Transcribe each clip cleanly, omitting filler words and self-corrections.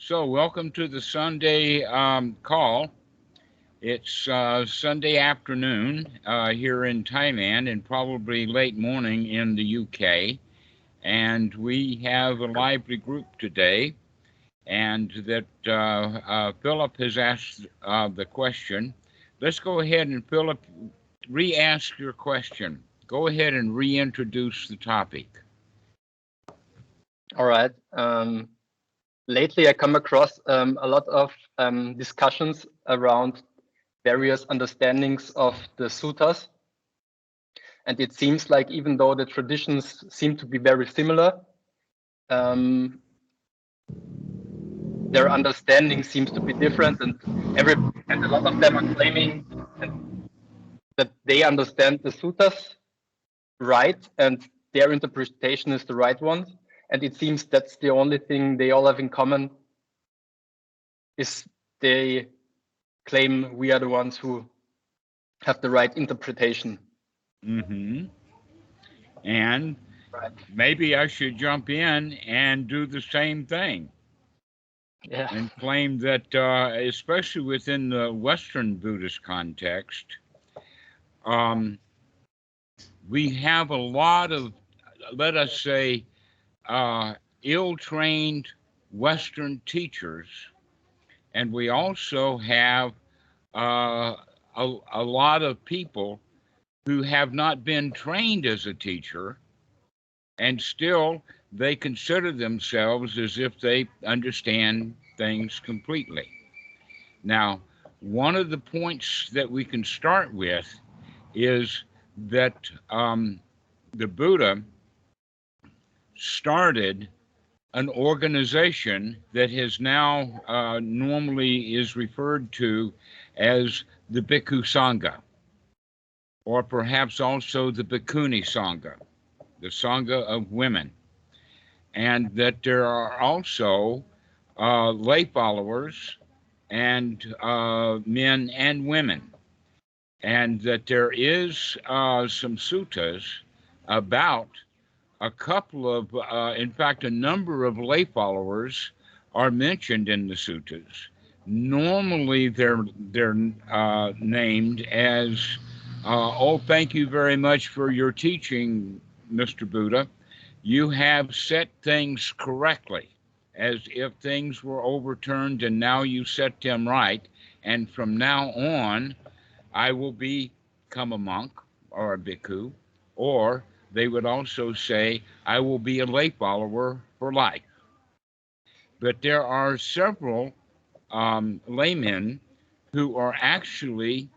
So, welcome to the Sunday call. It's Sunday afternoon here in Thailand and probably late morning in the UK. And we have a lively group today. And that Philip has asked the question. Let's go ahead and, Philip, re-ask your question. Go ahead and reintroduce the topic. All right. Lately, I come across a lot of discussions around various understandings of the suttas. And it seems like even though the traditions seem to be very similar, their understanding seems to be different, and a lot of them are claiming that they understand the suttas right and their interpretation is the right one. And it seems that's the only thing they all have in common is they claim we are the ones who have the right interpretation. Mm-hmm. And maybe I should jump in and do the same thing. Yeah. And claim that, especially within the Western Buddhist context, we have a lot of, let us say, ill-trained Western teachers, and we also have a lot of people who have not been trained as a teacher, and still they consider themselves as if they understand things completely. Now, one of the points that we can start with is that the Buddha started an organization that has now normally is referred to as the Bhikkhu Sangha, or perhaps also the Bhikkhuni Sangha, the Sangha of women, and that there are also lay followers and men and women, and that there is some suttas about a couple of, in fact, a number of lay followers are mentioned in the suttas. Normally, they're named as, oh, thank you very much for your teaching, Mr. Buddha. You have set things correctly, as if things were overturned and now you set them right. And from now on, I will become a monk or a bhikkhu, or they would also say, I will be a lay follower for life. But there are several laymen who are actually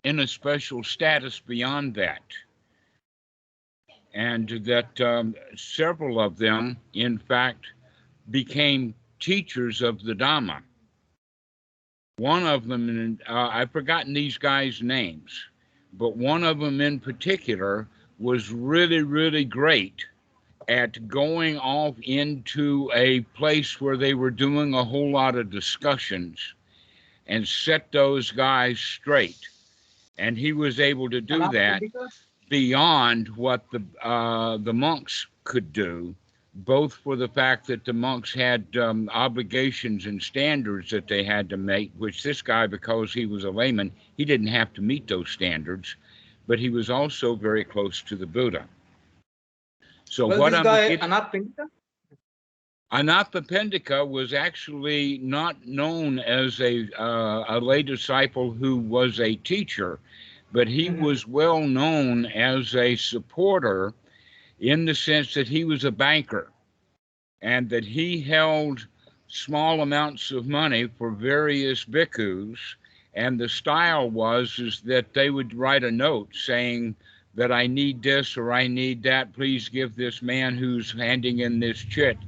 in a special status beyond that. And that several of them, in fact, became teachers of the Dhamma. One of them, I've forgotten these guys' names, but one of them in particular was really, really great at going off into a place where they were doing a whole lot of discussions and set those guys straight. And he was able to do that beyond what the monks could do, both for the fact that the monks had obligations and standards that they had to meet, which this guy, because he was a layman, he didn't have to meet those standards, but he was also very close to the Buddha. So was what this I'm guy getting, Anathapindika? Anathapindika was actually not known as a lay disciple who was a teacher, but he was well known as a supporter in the sense that he was a banker and that he held small amounts of money for various bhikkhus. And the style is that they would write a note saying that I need this or I need that. Please give this man who's handing in this chit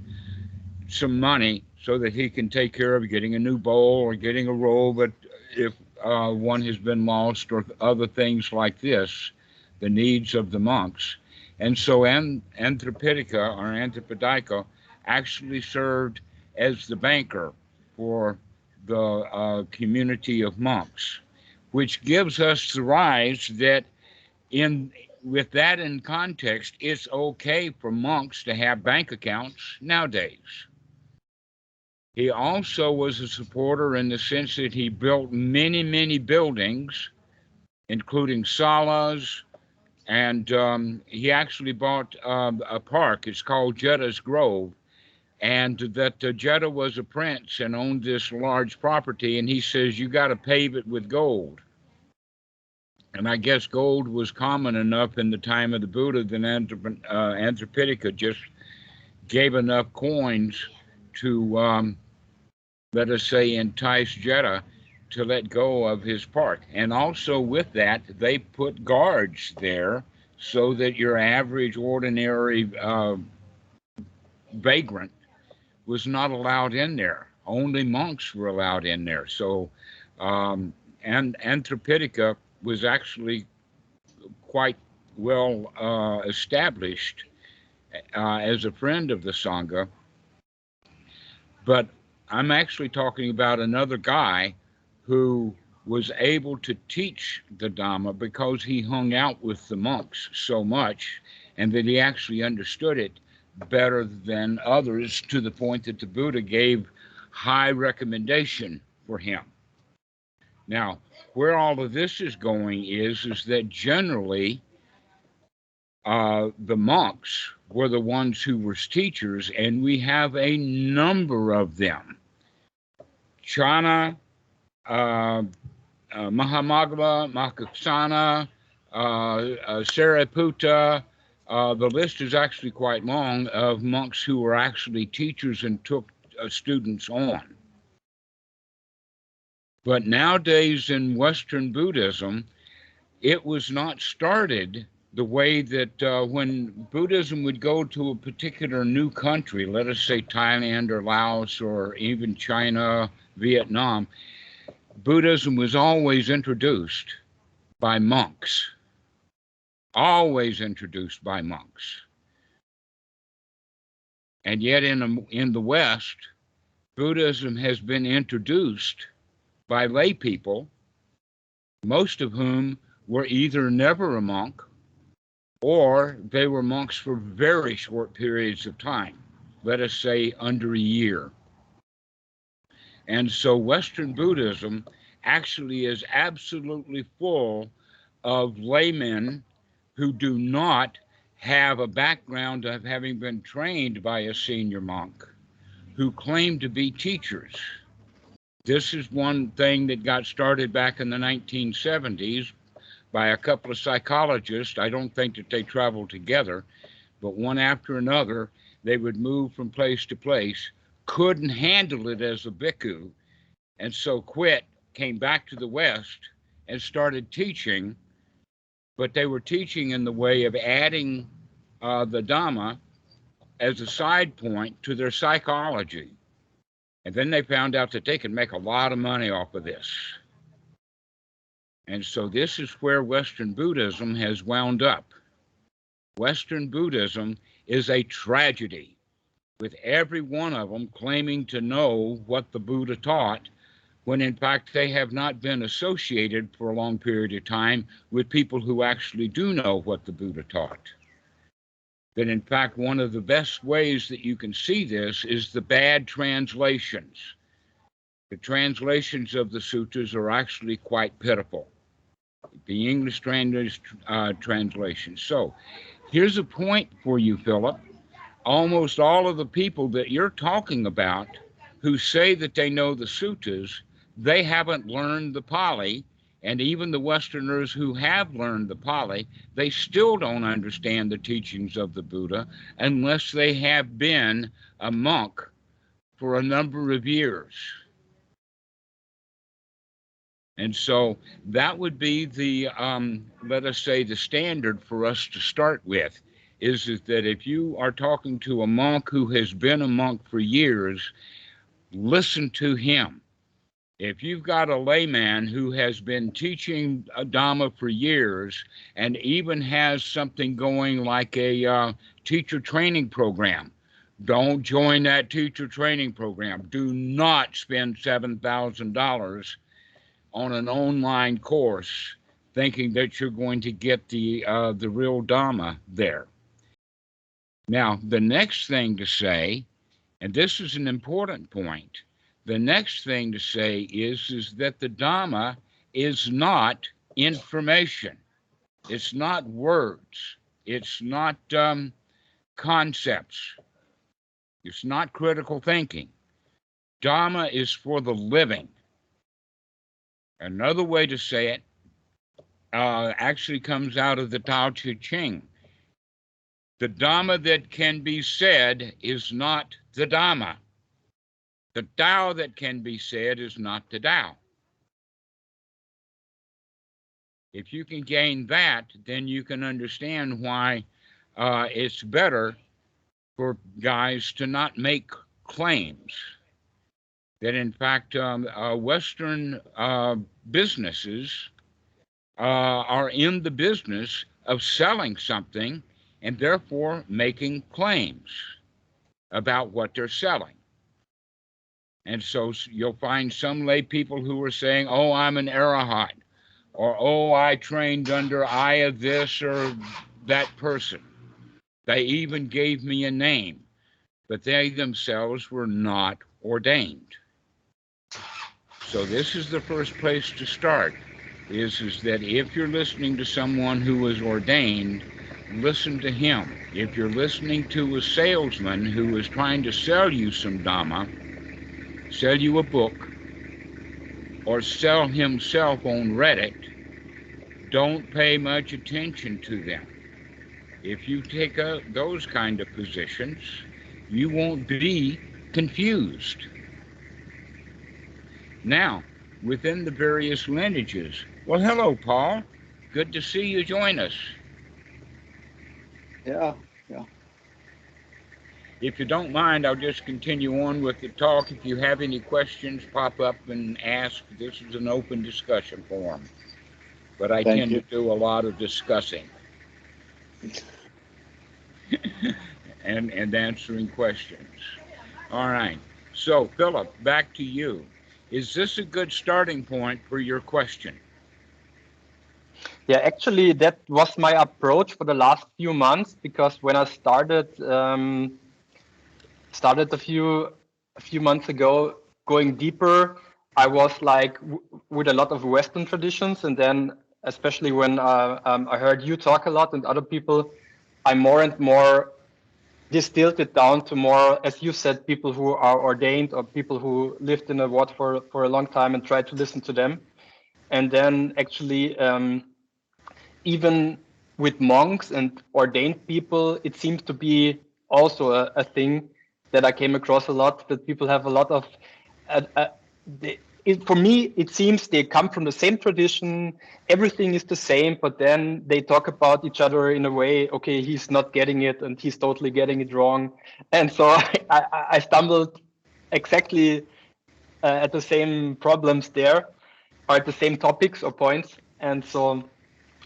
some money so that he can take care of getting a new bowl or getting a robe if one has been lost, or other things like this, the needs of the monks. And so Anthapindika or Anthapindika actually served as the banker for the community of monks, which gives us the rise that with that in context, it's okay for monks to have bank accounts nowadays. He also was a supporter in the sense that he built many, many buildings, including salas, and he actually bought a park. It's called Jedah's Grove, and that Jeddah was a prince and owned this large property, and he says, you got to pave it with gold. And I guess gold was common enough in the time of the Buddha that Anthropithica just gave enough coins to, let us say, entice Jeddah to let go of his park. And also with that, they put guards there so that your average, ordinary vagrant was not allowed in there. Only monks were allowed in there. So, and Anthropithica was actually quite well established as a friend of the Sangha. But I'm actually talking about another guy who was able to teach the Dhamma because he hung out with the monks so much, and that he actually understood it better than others, to the point that the Buddha gave high recommendation for him. Now, where all of this is going is that generally the monks were the ones who were teachers, and we have a number of them. Chana, Mahamagala, Mahakassana, Sariputta. The list is actually quite long of monks who were actually teachers and took students on. But nowadays in Western Buddhism, it was not started the way that when Buddhism would go to a particular new country, let us say Thailand or Laos or even China, Vietnam, Buddhism was always introduced by monks. Always introduced by monks. And yet in the West, Buddhism has been introduced by lay people, most of whom were either never a monk or they were monks for very short periods of time, let us say under a year. And so Western Buddhism actually is absolutely full of laymen who do not have a background of having been trained by a senior monk, who claim to be teachers. This is one thing that got started back in the 1970s by a couple of psychologists. I don't think that they traveled together, but one after another, they would move from place to place, couldn't handle it as a bhikkhu, and so quit, came back to the West, and started teaching. But they were teaching in the way of adding the Dhamma as a side point to their psychology. And then they found out that they could make a lot of money off of this. And so this is where Western Buddhism has wound up. Western Buddhism is a tragedy, with every one of them claiming to know what the Buddha taught, when in fact they have not been associated for a long period of time with people who actually do know what the Buddha taught. That in fact, one of the best ways that you can see this is the bad translations. The translations of the sutras are actually quite pitiful. The English translation. So here's a point for you, Philip. Almost all of the people that you're talking about who say that they know the sutras, they haven't learned the Pali, and even the Westerners who have learned the Pali, they still don't understand the teachings of the Buddha unless they have been a monk for a number of years. And so that would be the, let us say, the standard for us to start with, is that if you are talking to a monk who has been a monk for years, listen to him. If you've got a layman who has been teaching a Dhamma for years and even has something going like a teacher training program, don't join that teacher training program. Do not spend $7,000 on an online course thinking that you're going to get the real Dhamma there. Now, the next thing to say, and this is an important point, The next thing to say is that the Dhamma is not information. It's not words. It's not concepts. It's not critical thinking. Dhamma is for the living. Another way to say it actually comes out of the Tao Te Ching. The Dhamma that can be said is not the Dhamma. The Tao that can be said is not the Tao. If you can gain that, then you can understand why it's better for guys to not make claims. That in fact, Western businesses are in the business of selling something and therefore making claims about what they're selling. And so you'll find some lay people who are saying, oh, I'm an arahat, or oh, I trained under Ayah this or that person. They even gave me a name, but they themselves were not ordained. So this is the first place to start, is that if you're listening to someone who is ordained, listen to him. If you're listening to a salesman who is trying to sell you some Dhamma, sell you a book, or sell himself on Reddit, don't pay much attention to them. If you take those kind of positions, you won't be confused. Now, within the various lineages, well, hello, Paul. Good to see you join us. Yeah. If you don't mind, I'll just continue on with the talk. If you have any questions, pop up and ask. This is an open discussion forum. But I tend to do a lot of discussing and answering questions. All right. So, Philip, back to you. Is this a good starting point for your question? Yeah, actually, that was my approach for the last few months, because when I started a few months ago, going deeper, I was like with a lot of Western traditions, and then especially when I heard you talk a lot and other people, I more and more distilled it down to more, as you said, people who are ordained or people who lived in the Wat for a long time, and tried to listen to them. And then actually, even with monks and ordained people, it seems to be also a thing that I came across a lot, that people have a lot of, for me, it seems they come from the same tradition, everything is the same, but then they talk about each other in a way, okay, he's not getting it and he's totally getting it wrong. And so I stumbled exactly at the same problems there, or at the same topics or points. And so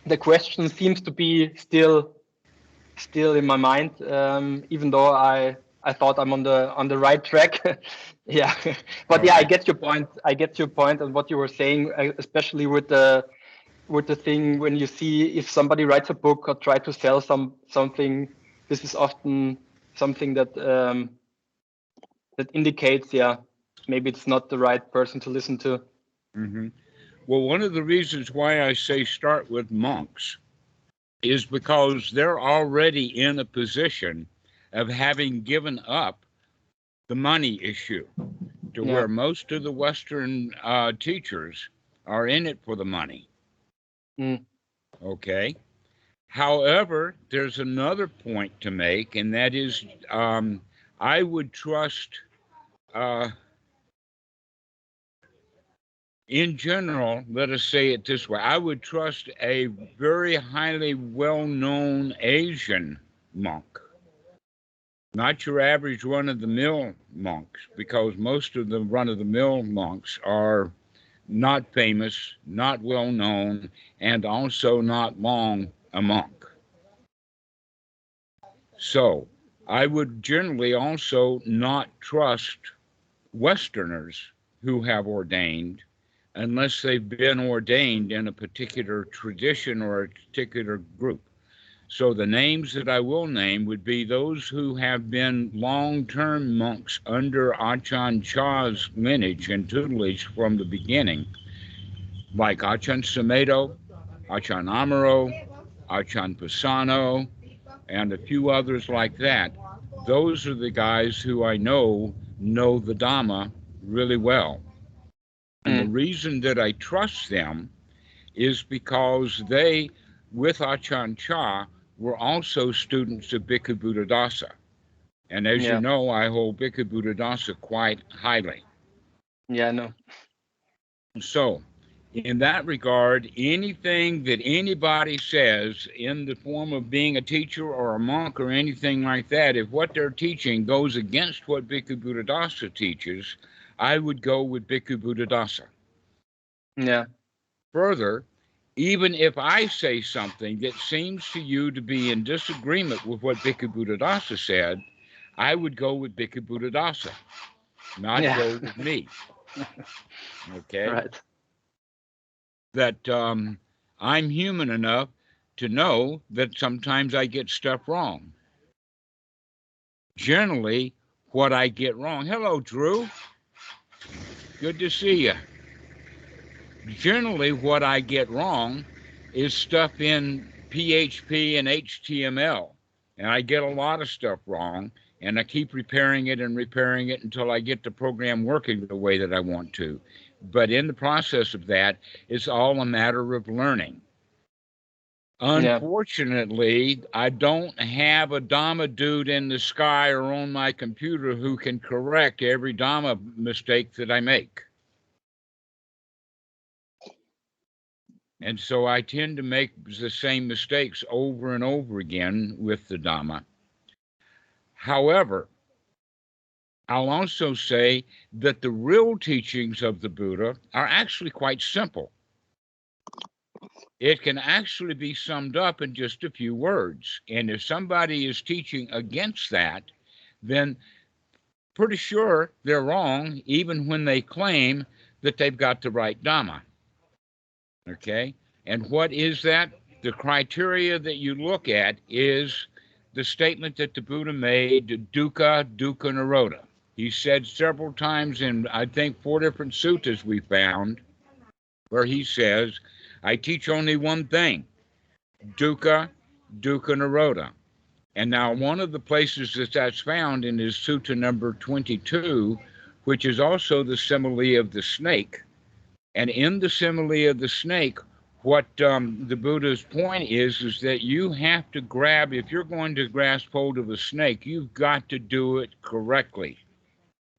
the question seems to be still in my mind, even though I thought I'm on the right track. Yeah, but yeah, I get your point. And what you were saying, especially with the thing when you see if somebody writes a book or try to sell something, this is often something that that indicates, yeah, maybe it's not the right person to listen to. Mm-hmm. Well, one of the reasons why I say start with monks is because they're already in a position of having given up the money issue, to where most of the Western teachers are in it for the money. Okay. However, there's another point to make, and that is I would trust, in general, let us say it this way, I would trust a very highly well-known Asian monk, not your average run-of-the-mill monks, because most of the run-of-the-mill monks are not famous, not well-known, and also not long a monk. So I would generally also not trust Westerners who have ordained unless they've been ordained in a particular tradition or a particular group. So the names that I will name would be those who have been long-term monks under Ajahn Chah's lineage and tutelage from the beginning, like Ajahn Sumedho, Ajahn Amaro, Ajahn Pisano, and a few others like that. Those are the guys who I know the Dhamma really well. And the reason that I trust them is because they, with Ajahn Chah, were also students of Bhikkhu Buddhadasa. And as you know, I hold Bhikkhu Buddhadasa quite highly. Yeah, I know. So, in that regard, anything that anybody says in the form of being a teacher or a monk or anything like that, if what they're teaching goes against what Bhikkhu Buddhadasa teaches, I would go with Bhikkhu Buddhadasa. Yeah. Further, even if I say something that seems to you to be in disagreement with what Bhikkhu Buddhadasa said, I would go with Bhikkhu Buddhadasa, not go with me. Okay? Right. That I'm human enough to know that sometimes I get stuff wrong. Generally, what I get wrong. Hello, Drew. Good to see you. Generally, what I get wrong is stuff in PHP and HTML. And I get a lot of stuff wrong, and I keep repairing it until I get the program working the way that I want to. But in the process of that, it's all a matter of learning. Unfortunately, I don't have a Dhamma dude in the sky or on my computer who can correct every Dhamma mistake that I make. And so I tend to make the same mistakes over and over again with the Dhamma. However, I'll also say that the real teachings of the Buddha are actually quite simple. It can actually be summed up in just a few words. And if somebody is teaching against that, then pretty sure they're wrong, even when they claim that they've got the right Dhamma. Okay? And what is that? The criteria that you look at is the statement that the Buddha made, dukkha, dukkha nirodha. He said several times in, I think, 4 different suttas we found, where he says, I teach only one thing, dukkha, dukkha nirodha. And now one of the places that that's found in is sutta number 22, which is also the simile of the snake. And in the simile of the snake, what the Buddha's point is that you have to grab, if you're going to grasp hold of a snake, you've got to do it correctly.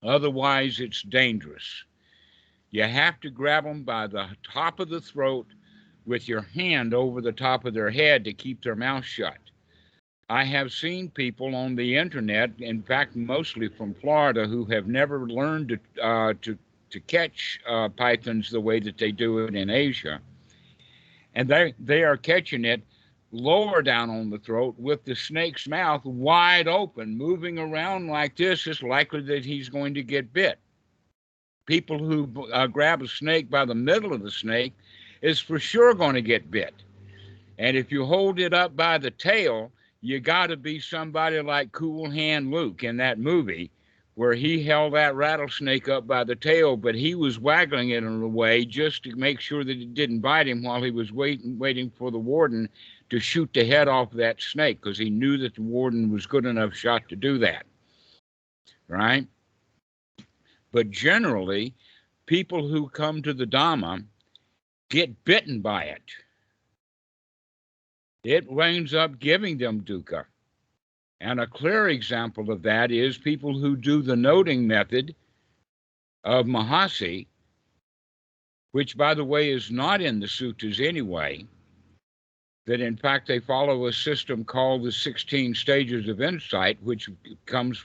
Otherwise, it's dangerous. You have to grab them by the top of the throat with your hand over the top of their head to keep their mouth shut. I have seen people on the internet, in fact, mostly from Florida, who have never learned to catch pythons the way that they do it in Asia. And they are catching it lower down on the throat with the snake's mouth wide open, moving around like this. It's likely that he's going to get bit. People who grab a snake by the middle of the snake is for sure going to get bit. And if you hold it up by the tail, you got to be somebody like Cool Hand Luke in that movie, where he held that rattlesnake up by the tail, but he was waggling it in a way just to make sure that it didn't bite him while he was waiting for the warden to shoot the head off that snake, because he knew that the warden was good enough shot to do that, right? But generally, people who come to the Dhamma get bitten by it. It ends up giving them dukkha. And a clear example of that is people who do the noting method of Mahasi, which, by the way, is not in the suttas anyway, that in fact they follow a system called the 16 stages of insight, which comes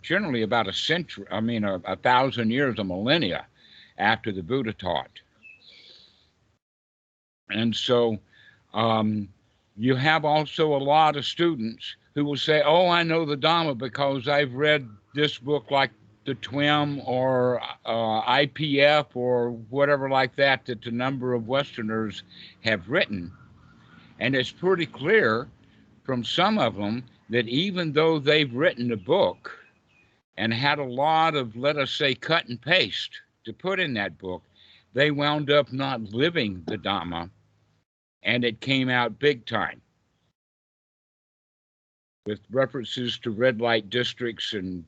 generally about a century, 1,000 years, a millennia after the Buddha taught. And so you have also a lot of students who will say, oh, I know the Dhamma because I've read this book like the TWIM or IPF or whatever like that a number of Westerners have written. And it's pretty clear from some of them that even though they've written a book and had a lot of, let us say, cut and paste to put in that book, they wound up not living the Dhamma, and it came out big time with references to red light districts and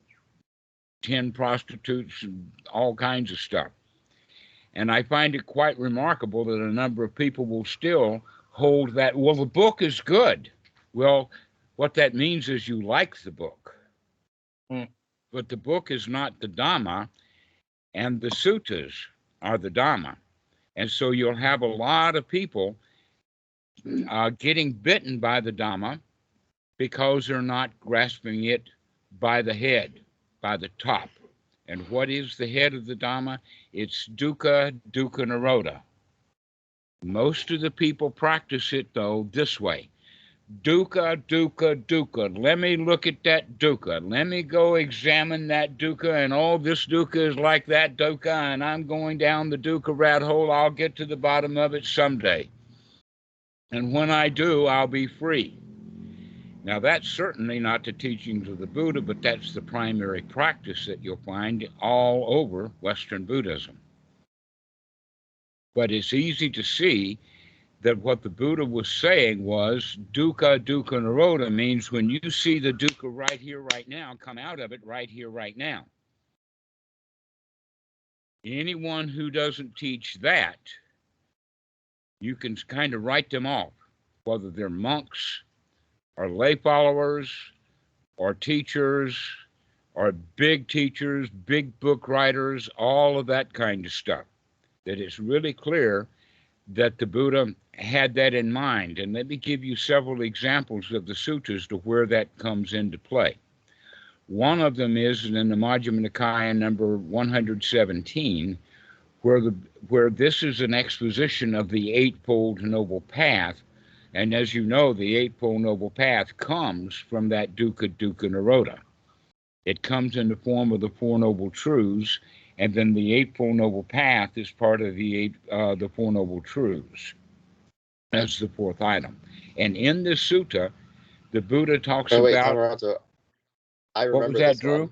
10 prostitutes and all kinds of stuff. And I find it quite remarkable that a number of people will still hold that, well, the book is good. Well, what that means is you like the book. But the book is not the Dhamma, and the suttas are the Dhamma. And so you'll have a lot of people getting bitten by the Dhamma because they're not grasping it by the head, by the top. And what is the head of the Dhamma? It's dukkha, dukkha nirodha. Most of the people practice it, though, this way. Dukkha, dukkha, dukkha. Let me look at that dukkha. Let me go examine that dukkha, and oh, this dukkha is like that dukkha, and I'm going down the dukkha rat hole. I'll get to the bottom of it someday. And when I do, I'll be free. Now, that's certainly not the teachings of the Buddha, but that's the primary practice that you'll find all over Western Buddhism. But it's easy to see that what the Buddha was saying was dukkha, dukkha nirodha means when you see the dukkha right here, right now, come out of it right here, right now. Anyone who doesn't teach that, you can kind of write them off, whether they're monks or lay followers or teachers or big teachers, big book writers, all of that kind of stuff. That it's really clear that the Buddha had that in mind. And let me give you several examples of the suttas to where that comes into play. One of them is in the Majjhima Nikaya number 117, where this is an exposition of the Eightfold Noble Path. And as you know, the Eightfold Noble Path comes from that dukkha, dukkha nirodha. It comes in the form of the Four Noble Truths, and then the Eightfold Noble Path is part of the Four Noble Truths. That's the fourth item. And in this sutta, the Buddha talks about... Dhammarato, I remember what was that, this Drew? one.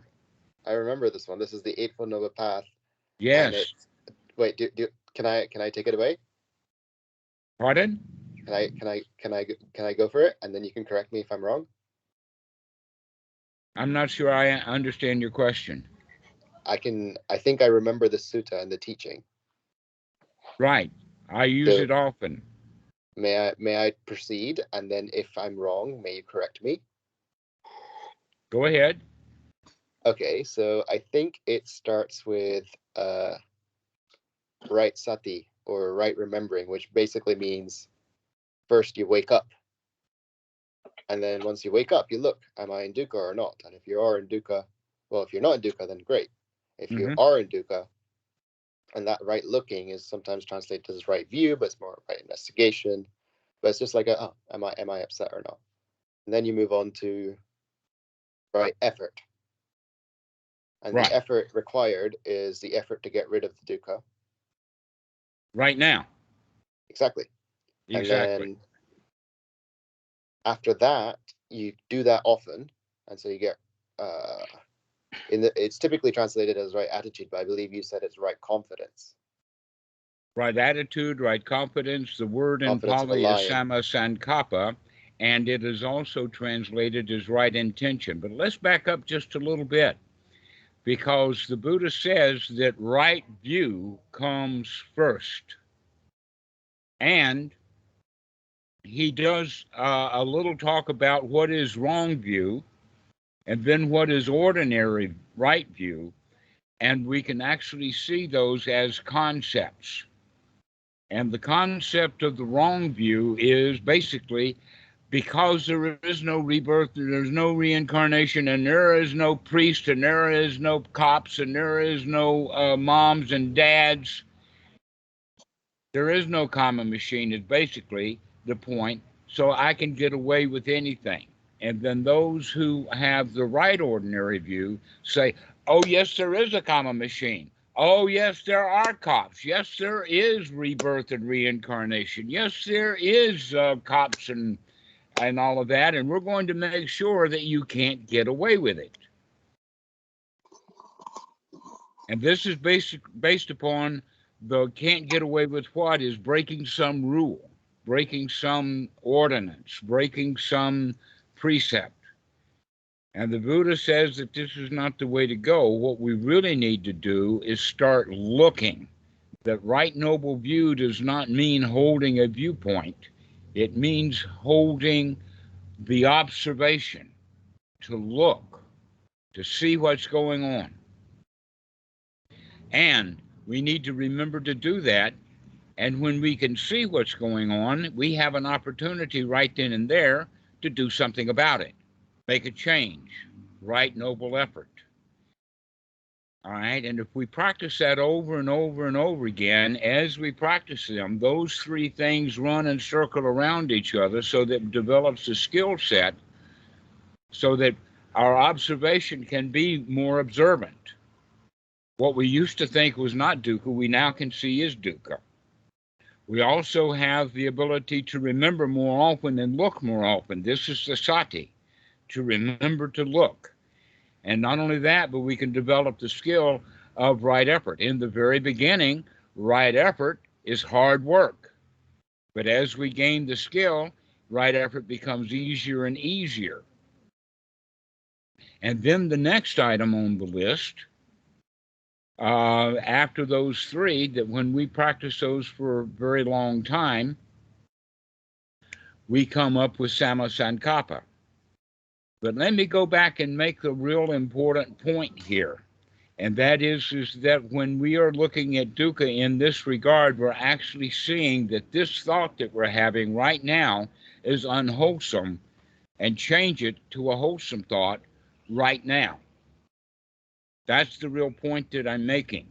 I remember this one. This is the Eightfold Noble Path. Yes. Wait, can I take it away? Pardon? Can I go for it, and then you can correct me if I'm wrong? I'm not sure I understand your question. I think I remember the sutta and the teaching. Right. I use it often. May I proceed, and then if I'm wrong, may you correct me? Go ahead. Okay, so I think it starts with right sati, or right remembering, which basically means first you wake up. And then once you wake up, you look, am I in dukkha or not? And if you are in dukkha, well, if you're not in dukkha, then great. If you are in dukkha, and that right looking is sometimes translated as right view, but it's more right investigation. But it's just like, am I upset or not? And then you move on to right effort. And the effort required is the effort to get rid of the dukkha. Right now. Exactly. And then after that, you do that often. And so you get, it's typically translated as right attitude, but I believe you said it's right confidence. Right attitude, right confidence. The word in Pali is sama sankappa, and it is also translated as right intention. But let's back up just a little bit, because the Buddha says that right view comes first. And he does a little talk about what is wrong view, and then what is ordinary right view. And we can actually see those as concepts. And the concept of the wrong view is basically because there is no rebirth, there's no reincarnation, and there is no priest, and there is no cops, and there is no moms and dads. There is no common machine is basically the point. So I can get away with anything. And then those who have the right ordinary view say, oh, yes, there is a common machine. Oh, yes, there are cops. Yes, there is rebirth and reincarnation. Yes, there is cops and all of that, and we're going to make sure that you can't get away with it. And this is based upon the can't get away with what is breaking some rule, breaking some ordinance, breaking some precept. And the Buddha says that this is not the way to go. What we really need to do is start looking. That right noble view does not mean holding a viewpoint. It means holding the observation, to look, to see what's going on. And we need to remember to do that. And when we can see what's going on, we have an opportunity right then and there to do something about it, make a change, right noble effort. All right, and if we practice that over and over and over again, as we practice them, those three things run and circle around each other so that it develops a skill set so that our observation can be more observant. What we used to think was not dukkha, we now can see is dukkha. We also have the ability to remember more often and look more often. This is the sati, to remember to look. And not only that, but we can develop the skill of right effort. In the very beginning, right effort is hard work. But as we gain the skill, right effort becomes easier and easier. And then the next item on the list, after those three, that when we practice those for a very long time, we come up with Sammasankappa. But let me go back and make a real important point here. And that is that when we are looking at dukkha in this regard, we're actually seeing that this thought that we're having right now is unwholesome, and change it to a wholesome thought right now. That's the real point that I'm making,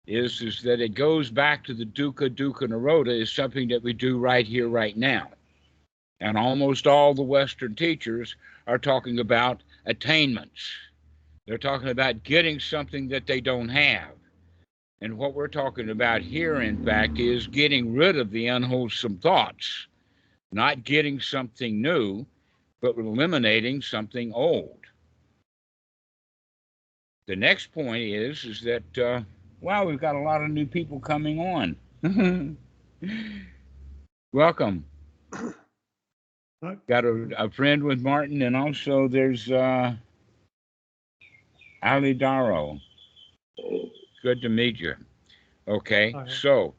is that it goes back to the dukkha nirodha is something that we do right here, right now. And almost all the Western teachers are talking about attainments. They're talking about getting something that they don't have. And what we're talking about here, in fact, is getting rid of the unwholesome thoughts, not getting something new, but eliminating something old. The next point is that, wow, we've got a lot of new people coming on. Welcome. Got a friend with Martin, and also there's Ali Darrow. Good to meet you. Okay, so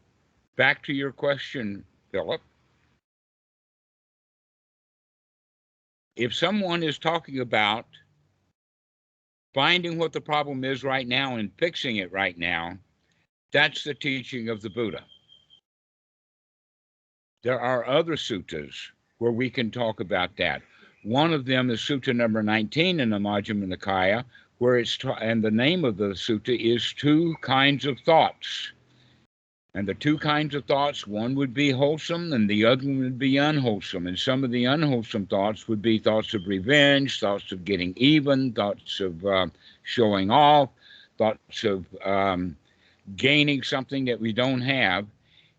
back to your question, Philip. If someone is talking about finding what the problem is right now and fixing it right now, that's the teaching of the Buddha. There are other suttas where we can talk about that. One of them is Sutta number 19 in the Majjhima Nikaya, where and the name of the sutta is two kinds of thoughts. And the two kinds of thoughts, one would be wholesome and the other one would be unwholesome. And some of the unwholesome thoughts would be thoughts of revenge, thoughts of getting even, thoughts of showing off, thoughts of gaining something that we don't have.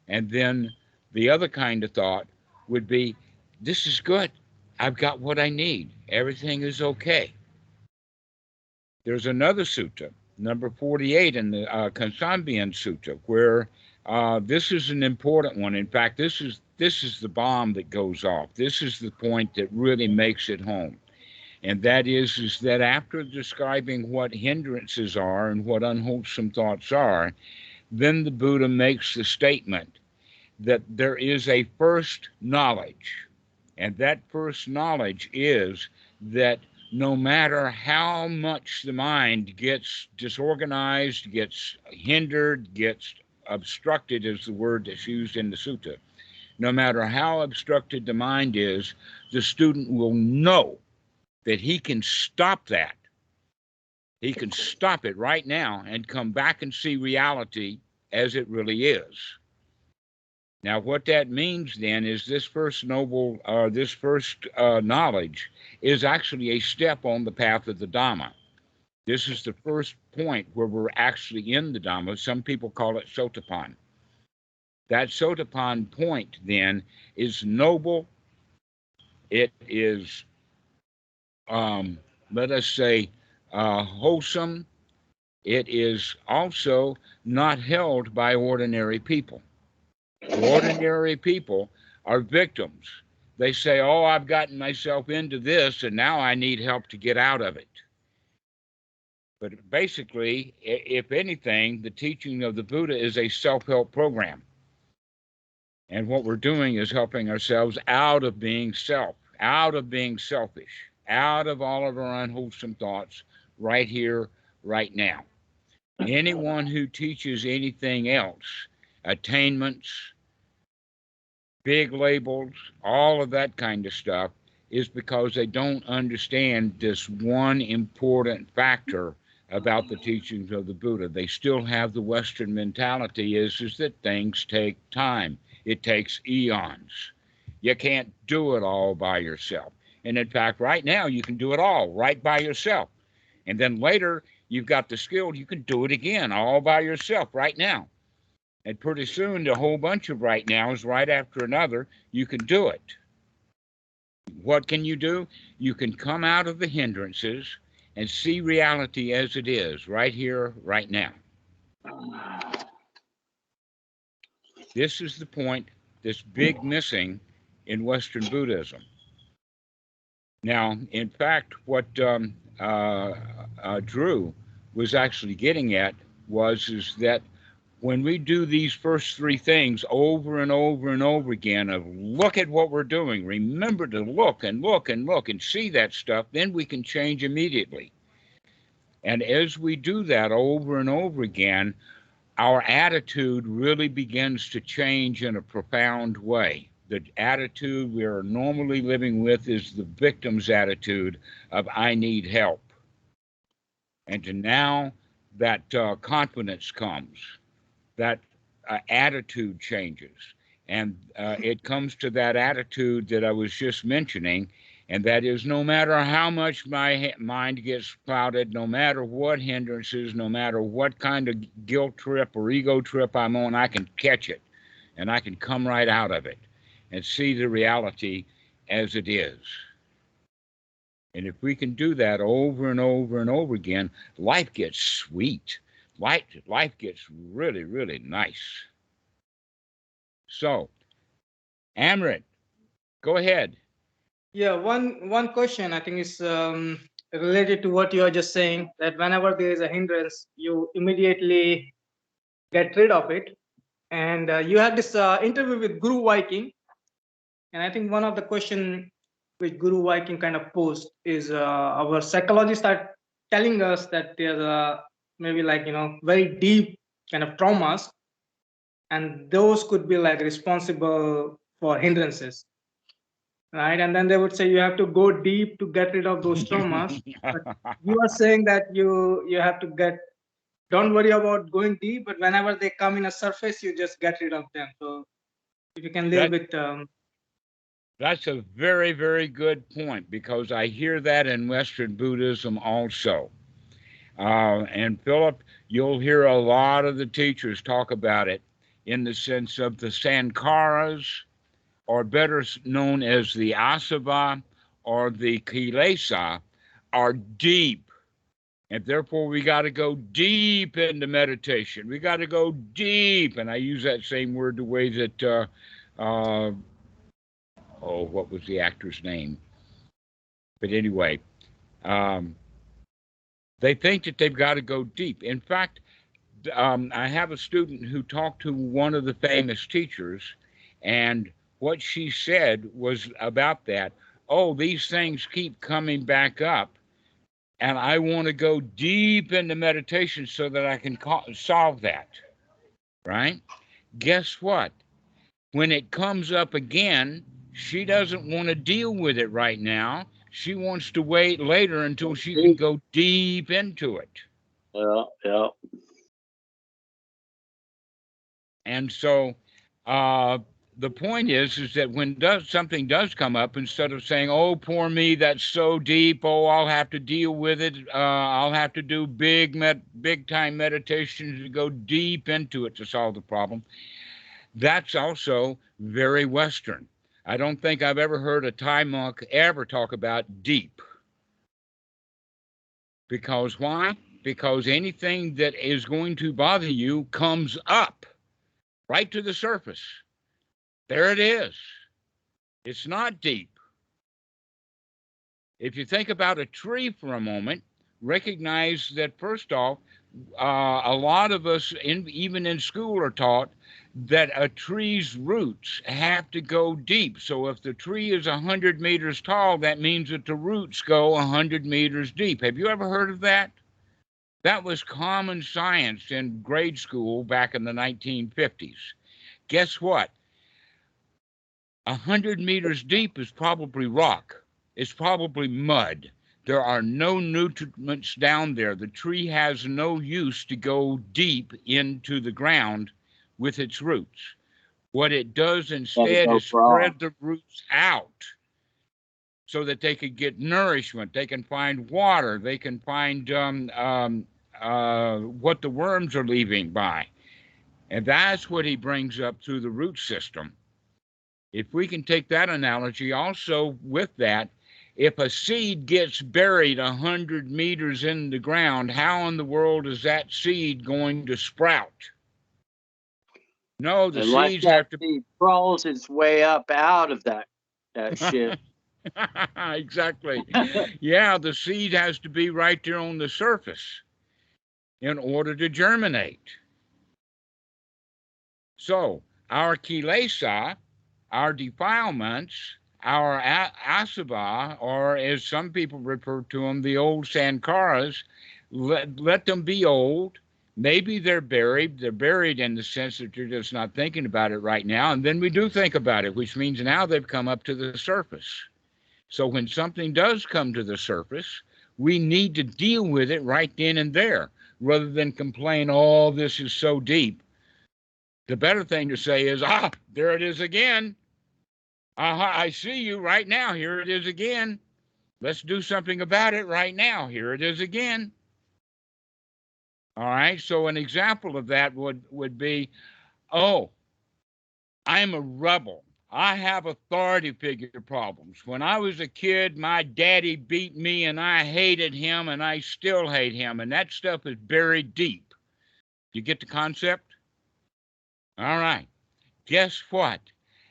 And then the other kind of thought would be, this is good. I've got what I need. Everything is okay. There's another sutta, number 48 in the Kansambyan Sutta, where this is an important one. In fact, this is the bomb that goes off. This is the point that really makes it home. And that is that after describing what hindrances are and what unwholesome thoughts are, then the Buddha makes the statement that there is a first knowledge. And that first knowledge is that no matter how much the mind gets disorganized, gets hindered, gets obstructed is the word that's used in the sutta. No matter how obstructed the mind is, the student will know that he can stop that. He can stop it right now and come back and see reality as it really is. Now, what that means then is this first knowledge is actually a step on the path of the Dhamma. This is the first point where we're actually in the Dhamma. Some people call it Sotapan. That Sotapan point then is noble. It is, let us say, wholesome. It is also not held by ordinary people. Ordinary people are victims. They say, oh, I've gotten myself into this and now I need help to get out of it. But basically, if anything, the teaching of the Buddha is a self-help program. And what we're doing is helping ourselves out of being out of being selfish, out of all of our unwholesome thoughts right here, right now. Anyone who teaches anything else, attainments, big labels, all of that kind of stuff, is because they don't understand this one important factor about the teachings of the Buddha. They still have the Western mentality is that things take time. It takes eons. You can't do it all by yourself. And in fact, right now, you can do it all right by yourself. And then later, you've got the skill, you can do it again all by yourself right now. And pretty soon, the whole bunch of right nows, right after another, you can do it. What can you do? You can come out of the hindrances and see reality as it is, right here, right now. This is the point that's big missing in Western Buddhism. Now, in fact, what Drew was actually getting at is that when we do these first three things over and over and over again of look at what we're doing, remember to look and look and look and see that stuff, then we can change immediately. And as we do that over and over again, our attitude really begins to change in a profound way. The attitude we are normally living with is the victim's attitude of I need help. And to now that confidence comes, that attitude changes. And it comes to that attitude that I was just mentioning, and that is no matter how much my mind gets clouded, no matter what hindrances, no matter what kind of guilt trip or ego trip I'm on, I can catch it and I can come right out of it and see the reality as it is. And if we can do that over and over and over again, life gets sweet. Life gets really, really nice. So, Amrit, go ahead. Yeah, one question I think is related to what you are just saying, that whenever there is a hindrance, you immediately get rid of it. And you had this interview with Guru Viking, and I think one of the question which Guru Viking kind of posed is our psychologists are telling us that there's maybe like very deep kind of traumas, and those could be like responsible for hindrances, right? And then they would say you have to go deep to get rid of those traumas. But you are saying that you have to don't worry about going deep, but whenever they come in a surface, you just get rid of them. So if you can little bit. That's a very, very good point, because I hear that in Western Buddhism also. And Philip, you'll hear a lot of the teachers talk about it in the sense of the sankharas, or better known as the asava or the kilesa, are deep. And therefore, we got to go deep into meditation. We got to go deep. And I use that same word the way that, what was the actor's name? But anyway, they think that they've got to go deep. In fact, I have a student who talked to one of the famous teachers, and what she said was about that. Oh, these things keep coming back up, and I want to go deep into meditation so that I can solve that, right? Guess what? When it comes up again, she doesn't want to deal with it right now. She wants to wait later until she can go deep into it. Yeah. And so the point is that when something does come up, instead of saying, "Oh, poor me, that's so deep. Oh, I'll have to deal with it. I'll have to do big time meditations to go deep into it to solve the problem," that's also very Western. I don't think I've ever heard a Thai monk ever talk about deep. Because why? Because anything that is going to bother you comes up right to the surface. There it is. It's not deep. If you think about a tree for a moment, recognize that first off, a lot of us, even in school, are taught that a tree's roots have to go deep. So if the tree is 100 meters tall, that means that the roots go 100 meters deep. Have you ever heard of that? That was common science in grade school back in the 1950s. Guess what? 100 meters deep is probably rock. It's probably mud. There are no nutrients down there. The tree has no use to go deep into the ground with its roots. What it does instead is spread the roots out so that they can get nourishment. They can find water. They can find what the worms are leaving by. And that's what he brings up through the root system. If we can take that analogy also with that, if a seed gets buried 100 meters in the ground, how in the world is that seed going to sprout? No, the seeds have to... seed crawls its way up out of that shit. Exactly. Yeah, the seed has to be right there on the surface in order to germinate. So our kilesa, our defilements, our asava, or as some people refer to them, the old sankaras, let them be old. Maybe they're buried. They're buried in the sense that you're just not thinking about it right now. And then we do think about it, which means now they've come up to the surface. So when something does come to the surface, we need to deal with it right then and there, rather than complain, "Oh, this is so deep." The better thing to say is, there it is again. I see you right now. Here it is again. Let's do something about it right now. Here it is again. All right. So an example of that would be, "Oh, I'm a rebel. I have authority figure problems. When I was a kid, my daddy beat me and I hated him and I still hate him." And that stuff is buried deep. You get the concept? All right. Guess what?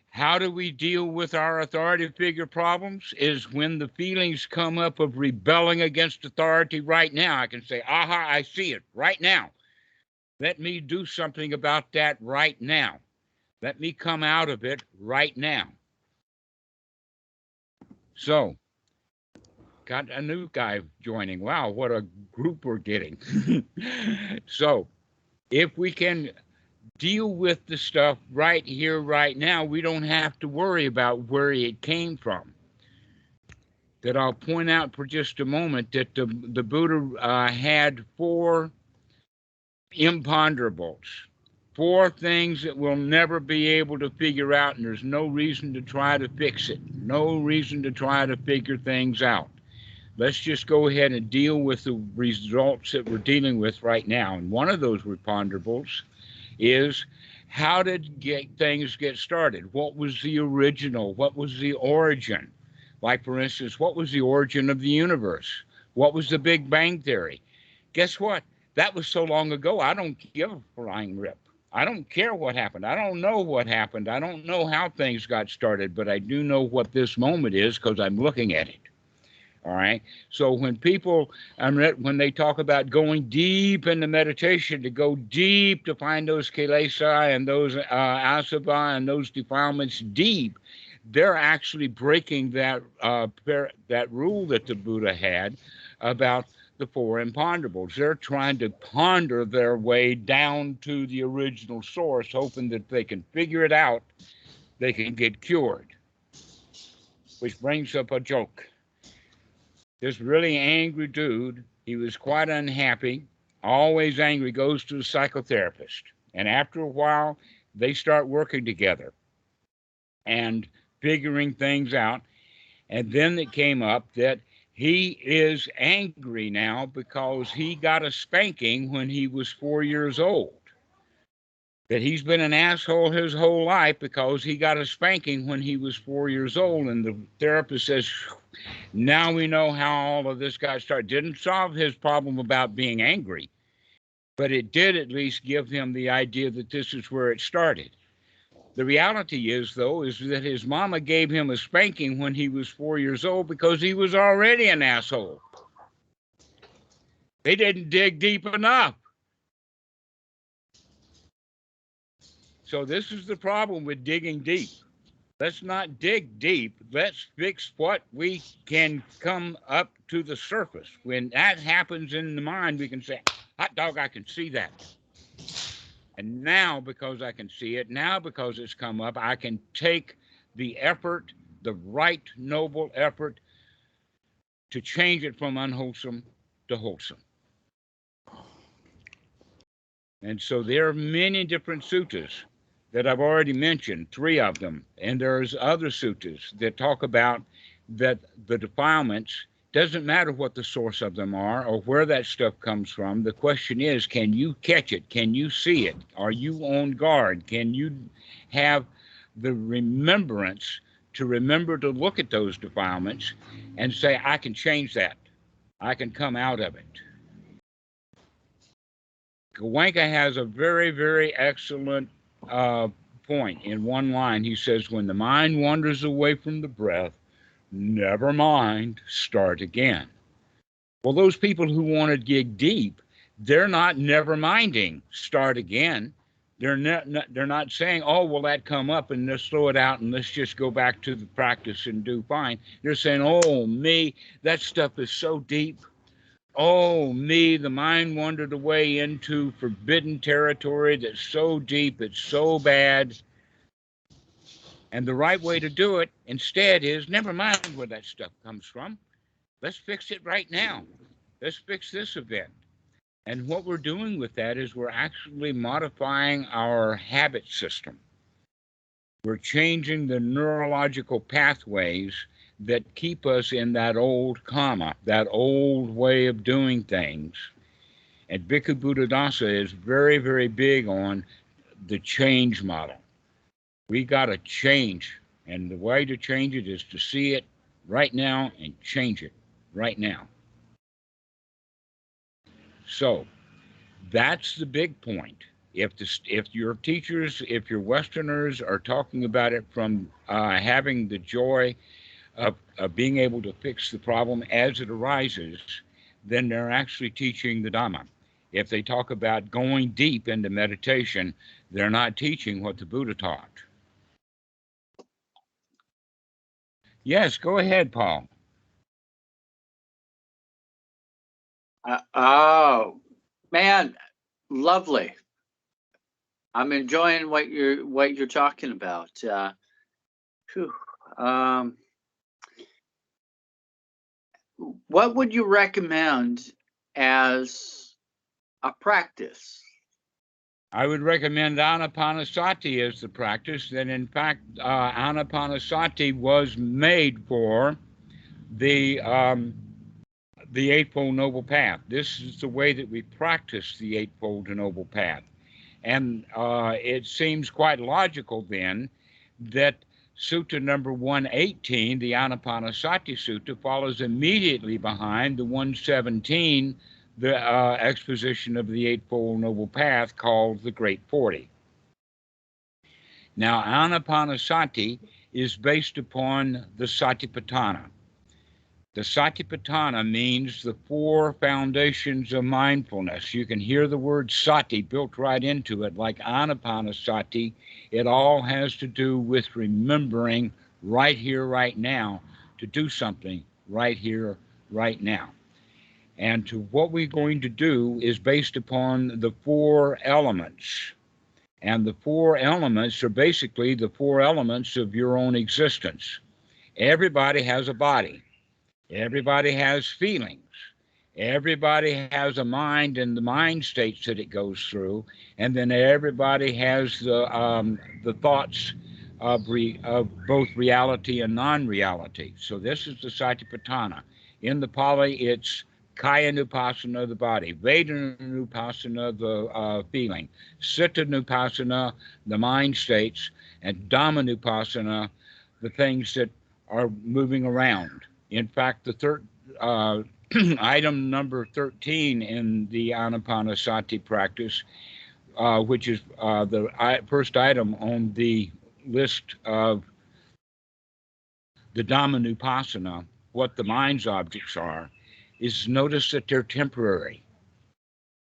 How do we deal with our authority figure problems? Is when the feelings come up of rebelling against authority right now. I can say, I see it right now. Let me do something about that right now. Let me come out of it right now. So, got a new guy joining. Wow, what a group we're getting. So, if we can deal with the stuff right here, right now, we don't have to worry about where it came from. That I'll point out for just a moment that the Buddha had 4 imponderables, 4 things that we'll never be able to figure out, and there's no reason to try to fix it, no reason to try to figure things out. Let's just go ahead and deal with the results that we're dealing with right now. And one of those imponderables is, how did things get started? What was the original? What was the origin? Like, for instance, what was the origin of the universe? What was the Big Bang Theory? Guess what? That was so long ago, I don't give a flying rip. I don't care what happened. I don't know what happened. I don't know how things got started, but I do know what this moment is because I'm looking at it. All right. So when people, when they talk about going deep into meditation, to go deep to find those kilesa and those asava and those defilements deep, they're actually breaking that rule that the Buddha had about the 4 imponderables. They're trying to ponder their way down to the original source, hoping that they can figure it out, they can get cured. Which brings up a joke. This really angry dude, he was quite unhappy, always angry, goes to a psychotherapist. And after a while, they start working together. and figuring things out. And then it came up that he is angry now because he got a spanking when he was 4 years old. That he's been an asshole his whole life because he got a spanking when he was 4 years old. And the therapist says, now we know how all of this got started. Didn't solve his problem about being angry, but it did at least give him the idea that this is where it started. The reality is, though, is that his mama gave him a spanking when he was 4 years old because he was already an asshole. They didn't dig deep enough. So this is the problem with digging deep. Let's not dig deep. Let's fix what we can come up to the surface. When that happens in the mind, we can say, hot dog, I can see that. And now, because I can see it, now because it's come up, I can take the effort, the right noble effort, to change it from unwholesome to wholesome. And so there are many different suttas that I've already mentioned, 3 of them. And there's other suttas that talk about that the defilements, doesn't matter what the source of them are or where that stuff comes from. The question is, can you catch it? Can you see it? Are you on guard? Can you have the remembrance to remember to look at those defilements and say, I can change that. I can come out of it. Goenka has a very, very excellent point in one line. He says, when the mind wanders away from the breath, never mind, start again. Well, those people who want to dig deep, they're not never minding, start again. They're not saying, oh, well, that come up and let's throw it out and let's just go back to the practice and do fine. They're saying, oh, me, that stuff is so deep. Oh, me, the mind wandered away into forbidden territory that's so deep, it's so bad. And the right way to do it instead is, never mind where that stuff comes from. Let's fix it right now. Let's fix this event. And what we're doing with that is we're actually modifying our habit system. We're changing the neurological pathways that keep us in that old karma, that old way of doing things. And Bhikkhu Buddhadasa is very, very big on the change model. We got to change. And the way to change it is to see it right now and change it right now. So that's the big point. If your teachers, if your Westerners are talking about it from having the joy of being able to fix the problem as it arises, then they're actually teaching the Dhamma. If they talk about going deep into meditation, they're not teaching what the Buddha taught. Yes, go ahead, Paul. Oh, man, lovely. I'm enjoying what you're talking about. What would you recommend as a practice? I would recommend Anapanasati as the practice. That in fact, Anapanasati was made for the Eightfold Noble Path. This is the way that we practice the Eightfold Noble Path. And it seems quite logical then that Sutta number 118, the Anapanasati Sutta, follows immediately behind the 117, the exposition of the Eightfold Noble Path called the Great 40. Now, Anapanasati is based upon the Satipatthana. The Satipatthana means the 4 foundations of mindfulness. You can hear the word sati built right into it, like Anapanasati. It all has to do with remembering right here, right now, to do something right here, right now. And to what we're going to do is based upon the 4 elements. And the 4 elements are basically the 4 elements of your own existence. Everybody has a body. Everybody has feelings. Everybody has a mind and the mind states that it goes through. And then everybody has the thoughts of both reality and non-reality. So this is the Satipatthana. In the Pali, it's Kaya-nupassana, the body, Vedana-nupassana, the feeling, Citta-nupassana, the mind states, and Dhamma-nupassana, the things that are moving around. In fact, the third item number 13 in the Anapanasati practice, which is the first item on the list of the Dhammanupassana, what the mind's objects are, is notice that they're temporary.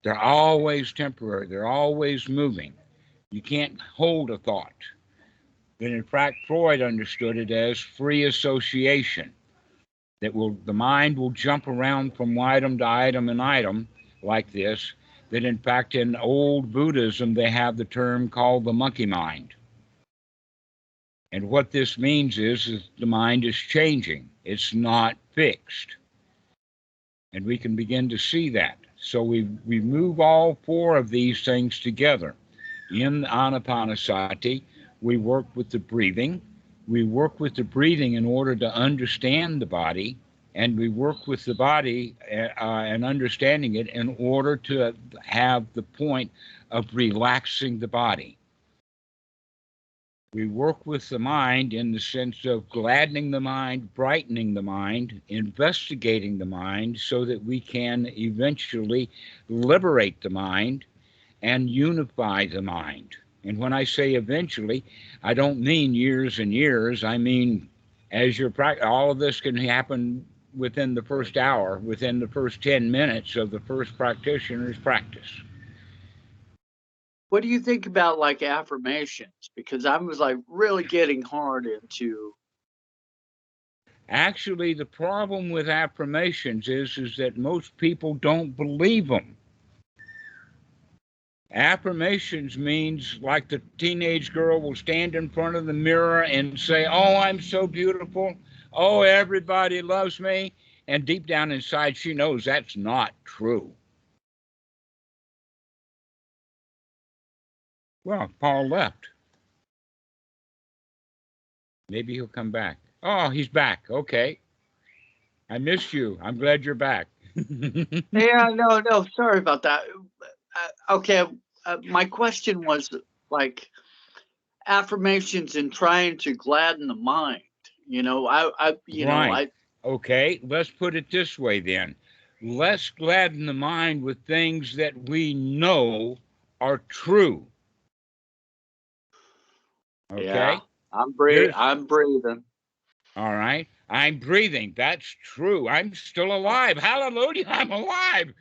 They're always temporary. They're always moving. You can't hold a thought. But in fact, Freud understood it as free association. That the mind will jump around from item to item and item like this. That in fact, in old Buddhism, they have the term called the monkey mind. And what this means is the mind is changing. It's not fixed. And we can begin to see that. So we move all four of these things together. In Anapanasati, we work with the breathing. We work with the breathing in order to understand the body. And we work with the body and understanding it in order to have the point of relaxing the body. We work with the mind in the sense of gladdening the mind, brightening the mind, investigating the mind so that we can eventually liberate the mind and unify the mind. And when I say eventually, I don't mean years and years. I mean, as you're all of this can happen within the first hour, within the first 10 minutes of the first practitioner's practice. What do you think about like affirmations? Because I was like really getting hard into. Actually, the problem with affirmations is that most people don't believe them. Affirmations means like the teenage girl will stand in front of the mirror and say, "Oh, I'm so beautiful. Oh, everybody loves me." And deep down inside, she knows that's not true. Well, Paul left. Maybe he'll come back. Oh, he's back. Okay. I missed you. I'm glad you're back. Yeah, no, sorry about that. Okay, my question was like affirmations and trying to gladden the mind. You know, Okay, let's put it this way then. Let's gladden the mind with things that we know are true. Okay? Yeah, I'm breathing. All right. I'm breathing. That's true. I'm still alive. Hallelujah. I'm alive.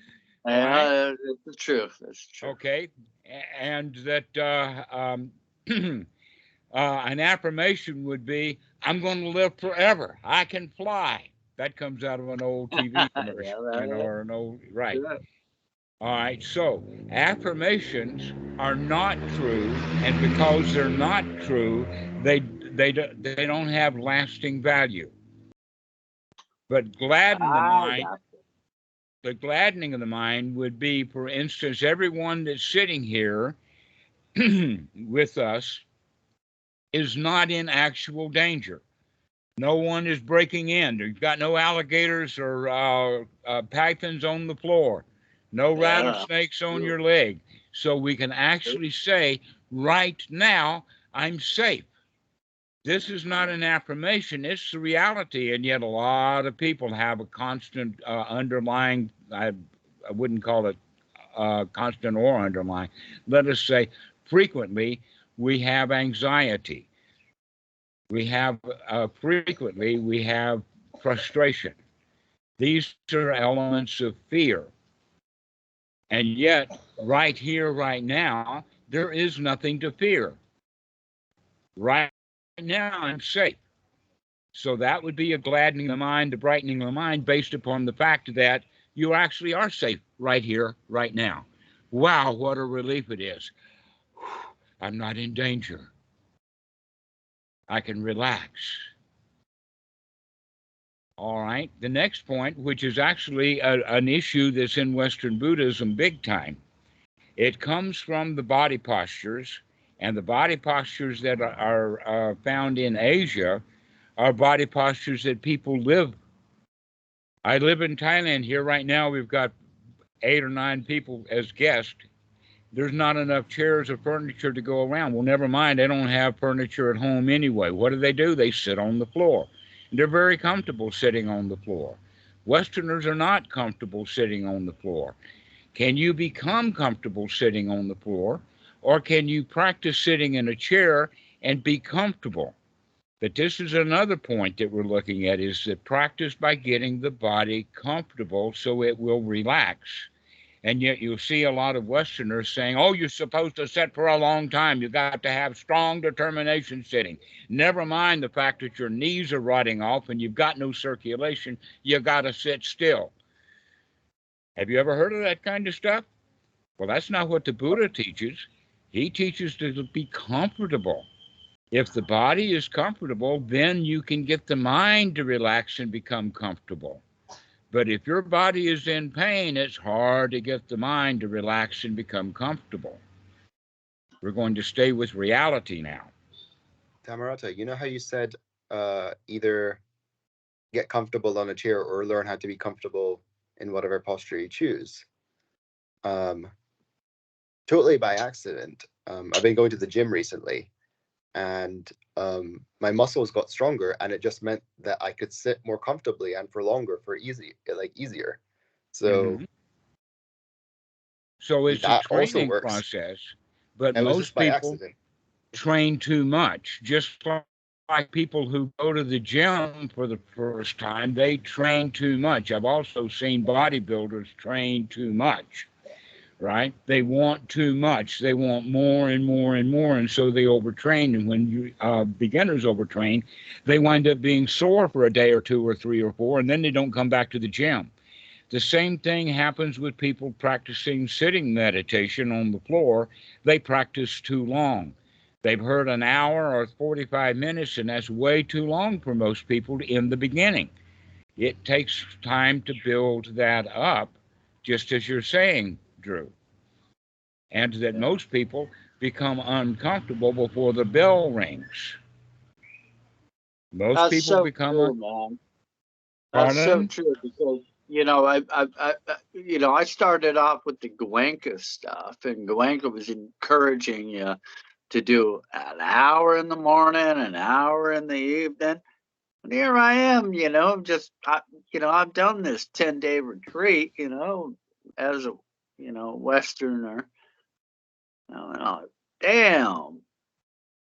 Yeah, that's the truth. That's true. Okay. And that an affirmation would be, I'm going to live forever. I can fly. That comes out of an old TV commercial, or an old, right. Yeah. All right, so affirmations are not true, and because they're not true, they don't have lasting value. But gladden the mind, the gladdening of the mind would be, for instance, everyone that's sitting here with us is not in actual danger. No one is breaking in. You've got no alligators or pythons on the floor. No rattlesnakes on your leg. So we can actually say, right now, I'm safe. This is not an affirmation. It's the reality. And yet a lot of people have a constant underlying, I wouldn't call it constant or underlying. Let us say frequently we have anxiety. We have frequently we have frustration. These are elements of fear. And yet, right here, right now, there is nothing to fear. Right now, I'm safe. So that would be a gladdening of the mind, a brightening of the mind, based upon the fact that you actually are safe right here, right now. Wow, what a relief it is. I'm not in danger. I can relax. All right. The next point, which is actually an issue that's in Western Buddhism big time, it comes from the body postures And the body postures that are found in Asia are body postures that people live. I live in Thailand here right now. We've got 8 or 9 people as guests. There's not enough chairs or furniture to go around. Well, never mind. They don't have furniture at home anyway. What do? They sit on the floor. And they're very comfortable sitting on the floor. Westerners are not comfortable sitting on the floor. Can you become comfortable sitting on the floor? Or can you practice sitting in a chair and be comfortable? But this is another point that we're looking at, is that practice by getting the body comfortable so it will relax. And yet you'll see a lot of Westerners saying, oh, you're supposed to sit for a long time. You got to have strong determination sitting. Never mind the fact that your knees are rotting off and you've got no circulation. You got to sit still. Have you ever heard of that kind of stuff? Well, that's not what the Buddha teaches. He teaches to be comfortable. If the body is comfortable, then you can get the mind to relax and become comfortable. But if your body is in pain, it's hard to get the mind to relax and become comfortable. We're going to stay with reality now. Dhammarato, you know how you said either get comfortable on a chair or learn how to be comfortable in whatever posture you choose? Totally by accident. I've been going to the gym recently, and my muscles got stronger, and it just meant that I could sit more comfortably and for longer, easier. So, so it's a training process, but most people train too much. Just like people who go to the gym for the first time, they train too much. I've also seen bodybuilders train too much. Right? They want too much. They want more and more and more, and so they overtrain. And when beginners overtrain, they wind up being sore for a day or 2 or 3 or 4, and then they don't come back to the gym. The same thing happens with people practicing sitting meditation on the floor. They practice too long. They've heard an hour or 45 minutes, and that's way too long for most people in the beginning. It takes time to build that up, just as you're saying, Drew, and that most people become uncomfortable before the bell rings. Most people become man. That's so true, because I started off with the Goenka stuff, and Goenka was encouraging you to do an hour in the morning, an hour in the evening. And here I am, I've done this 10-day retreat, as a Westerner. Damn.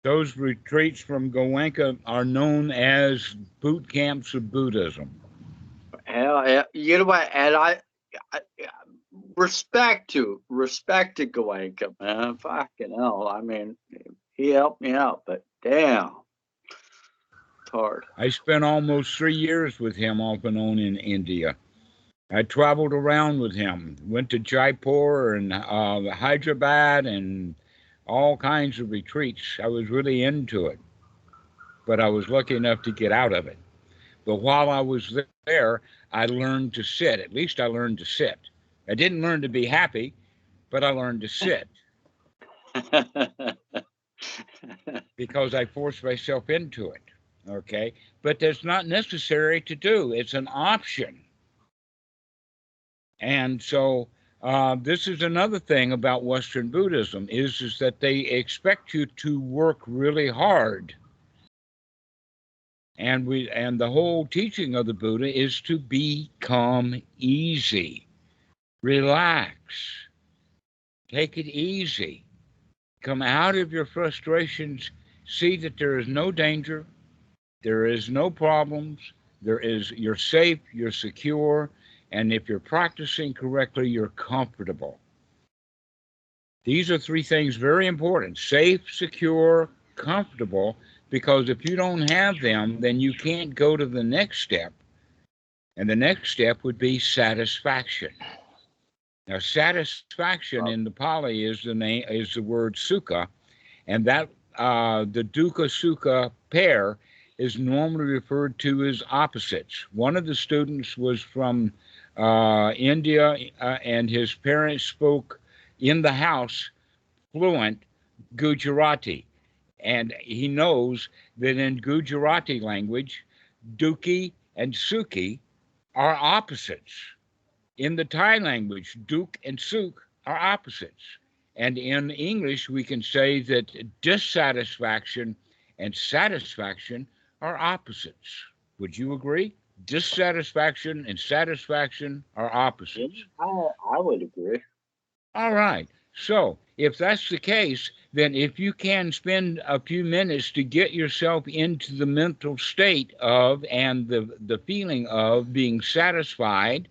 Those retreats from Goenka are known as boot camps of Buddhism. Hell, you know what? And I respect to Goenka, man. Fucking hell. I mean, he helped me out, but damn, it's hard. I spent almost 3 years with him off and on in India. I traveled around with him, went to Jaipur and Hyderabad and all kinds of retreats. I was really into it, but I was lucky enough to get out of it. But while I was there, I learned to sit. At least I learned to sit. I didn't learn to be happy, but I learned to sit because I forced myself into it, okay? But that's not necessary to do. It's an option. And so this is another thing about Western Buddhism is that they expect you to work really hard. And the whole teaching of the Buddha is to become easy. Relax. Take it easy. Come out of your frustrations. See that there is no danger. There is no problems. You're safe, you're secure. And if you're practicing correctly, you're comfortable. These are 3 things very important: safe, secure, comfortable, because if you don't have them, then you can't go to the next step. And the next step would be satisfaction. Now, satisfaction in the Pali is the word sukha, and that the dukkha sukha pair is normally referred to as opposites. One of the students was from India, and his parents spoke in the house fluent Gujarati. And he knows that in Gujarati language, Duki and Suki are opposites. In the Thai language, Duk and Suk are opposites. And in English, we can say that dissatisfaction and satisfaction are opposites. Would you agree? Dissatisfaction and satisfaction are opposites. I would agree. All right. So if that's the case, then if you can spend a few minutes to get yourself into the mental state of and the feeling of being satisfied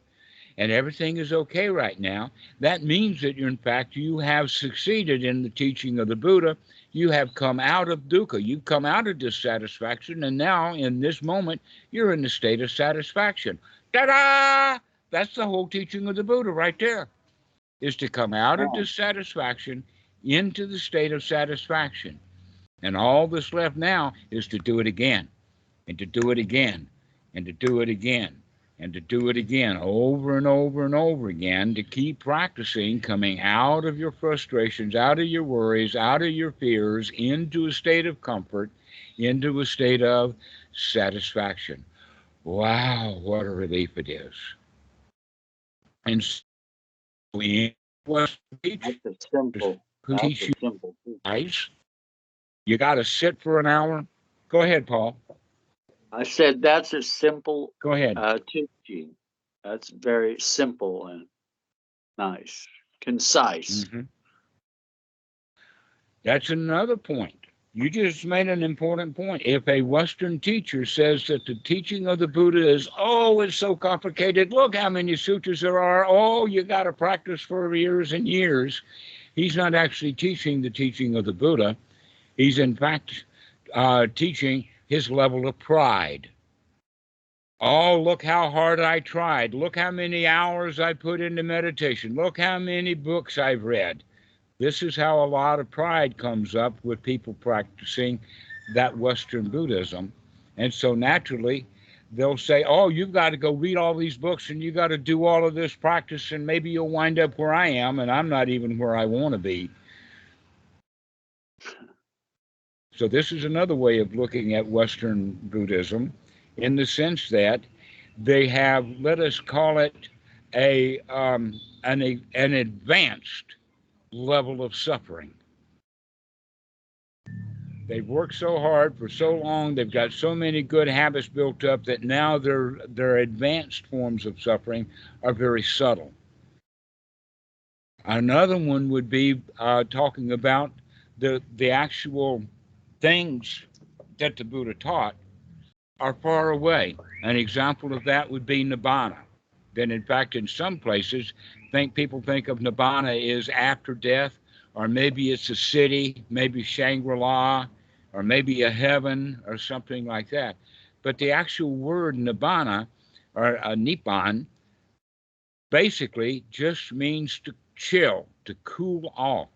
and everything is okay right now, that means that in fact you have succeeded in the teaching of the Buddha. You have come out of dukkha. You've come out of dissatisfaction, and now in this moment you're in the state of satisfaction. Ta-da! That's the whole teaching of the Buddha right there, is to come out of dissatisfaction into the state of satisfaction. And all that's left now is to do it again, and to do it again, and to do it again, and to do it again over and over and over again, to keep practicing coming out of your frustrations, out of your worries, out of your fears, into a state of comfort, into a state of satisfaction. Wow, what a relief it is. And we was teach That's a simple. who That's teach a you simple. guys. You got to sit for an hour. Go ahead, Paul. I said that's a simple Go ahead. teaching. That's very simple and nice, concise. Mhm. That's another point. You just made an important point. If a Western teacher says that the teaching of the Buddha is, oh, it's so complicated, look how many sutras there are, oh, you got to practice for years and years, he's not actually teaching the teaching of the Buddha. He's in fact teaching his level of pride. Oh, look how hard I tried. Look how many hours I put into meditation. Look how many books I've read. This is how a lot of pride comes up with people practicing that Western Buddhism. And so naturally, they'll say, oh, you've got to go read all these books and you got to do all of this practice and maybe you'll wind up where I am and I'm not even where I want to be. So this is another way of looking at Western Buddhism, in the sense that they have, let us call it, an advanced level of suffering. They've worked so hard for so long, they've got so many good habits built up that now their advanced forms of suffering are very subtle. Another one would be talking about the actual things that the Buddha taught are far away. An example of that would be Nibbana. Then, in fact, in some places, people think of Nibbana as after death, or maybe it's a city, maybe Shangri-La, or maybe a heaven, or something like that. But the actual word Nibbana, or Nibbana, basically just means to chill, to cool off.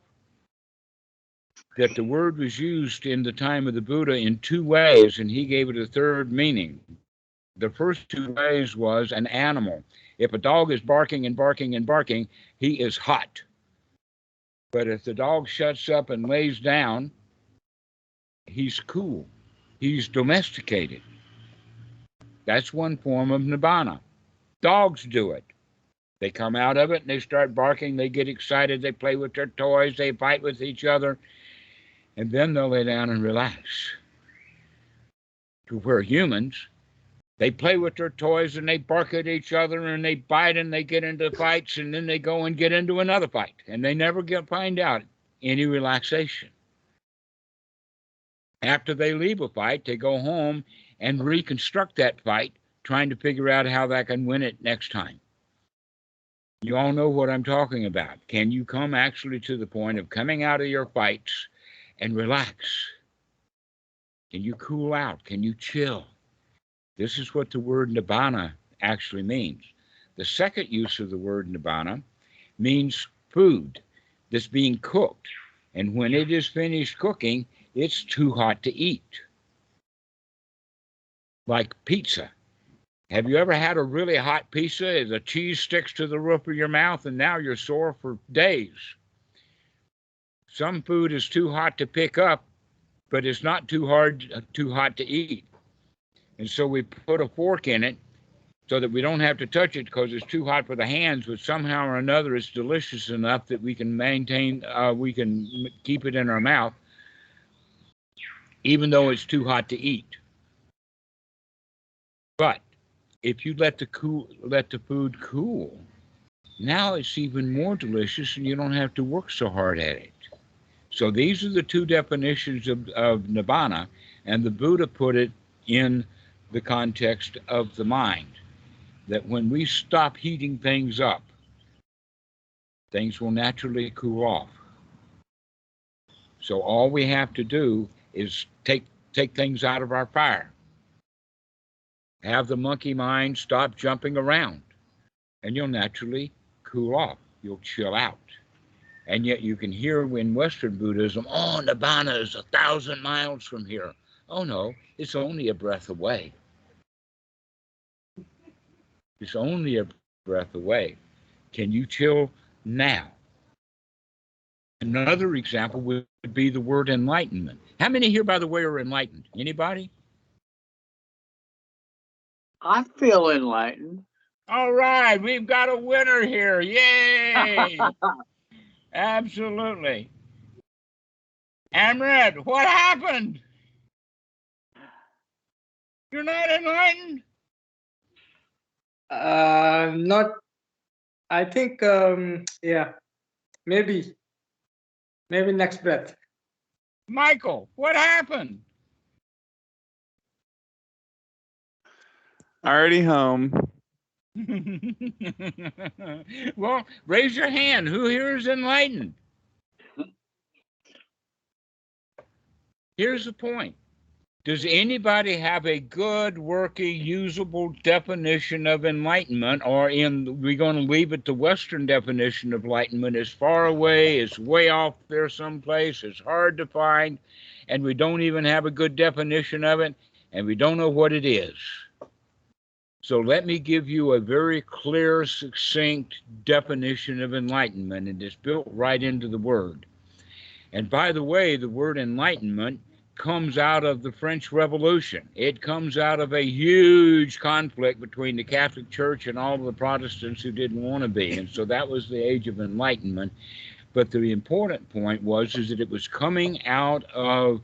That the word was used in the time of the Buddha in two ways, and he gave it a third meaning. The first two ways was an animal. If a dog is barking and barking and barking, he is hot. But if the dog shuts up and lays down, he's cool. He's domesticated. That's one form of Nibbana. Dogs do it. They come out of it and they start barking. They get excited. They play with their toys. They fight with each other. And then they'll lay down and relax. To where humans, they play with their toys and they bark at each other and they bite and they get into fights and then they go and get into another fight. And they never find out any relaxation. After they leave a fight, they go home and reconstruct that fight, trying to figure out how they can win it next time. You all know what I'm talking about. Can you come actually to the point of coming out of your fights and relax? Can you cool out? Can you chill? This is what the word Nibbana actually means. The second use of the word Nibbana means food that's being cooked. And when it is finished cooking, it's too hot to eat. Like pizza. Have you ever had a really hot pizza? The cheese sticks to the roof of your mouth and now you're sore for days. Some food is too hot to pick up, but it's not too hot to eat. And so we put a fork in it so that we don't have to touch it because it's too hot for the hands, but somehow or another it's delicious enough that we can we can keep it in our mouth, even though it's too hot to eat. But if you let the food cool, now it's even more delicious and you don't have to work so hard at it. So these are the two definitions of nibbana, and the Buddha put it in the context of the mind, that when we stop heating things up, things will naturally cool off. So all we have to do is take things out of our fire. Have the monkey mind stop jumping around, and you'll naturally cool off. You'll chill out. And yet you can hear in Western Buddhism, oh, nibbana is 1,000 miles from here. Oh, no, it's only a breath away. It's only a breath away. Can you chill now? Another example would be the word enlightenment. How many here, by the way, are enlightened? Anybody? I feel enlightened. All right, we've got a winner here. Yay! Absolutely. Amrit, what happened? You're not enlightened? Not, I think, yeah, maybe next breath. Michael, what happened? Already home. Well, raise your hand. Who here is enlightened? Here's the point. Does anybody have a good, working, usable definition of enlightenment, or we're going to leave it the Western definition of enlightenment? It's far away, it's way off there someplace, it's hard to find, and we don't even have a good definition of it, and we don't know what it is. So let me give you a very clear, succinct definition of enlightenment, and it's built right into the word. And by the way, the word enlightenment comes out of the French Revolution. It comes out of a huge conflict between the Catholic Church and all of the Protestants who didn't want to be. And so that was the age of enlightenment. But the important point is that it was coming out of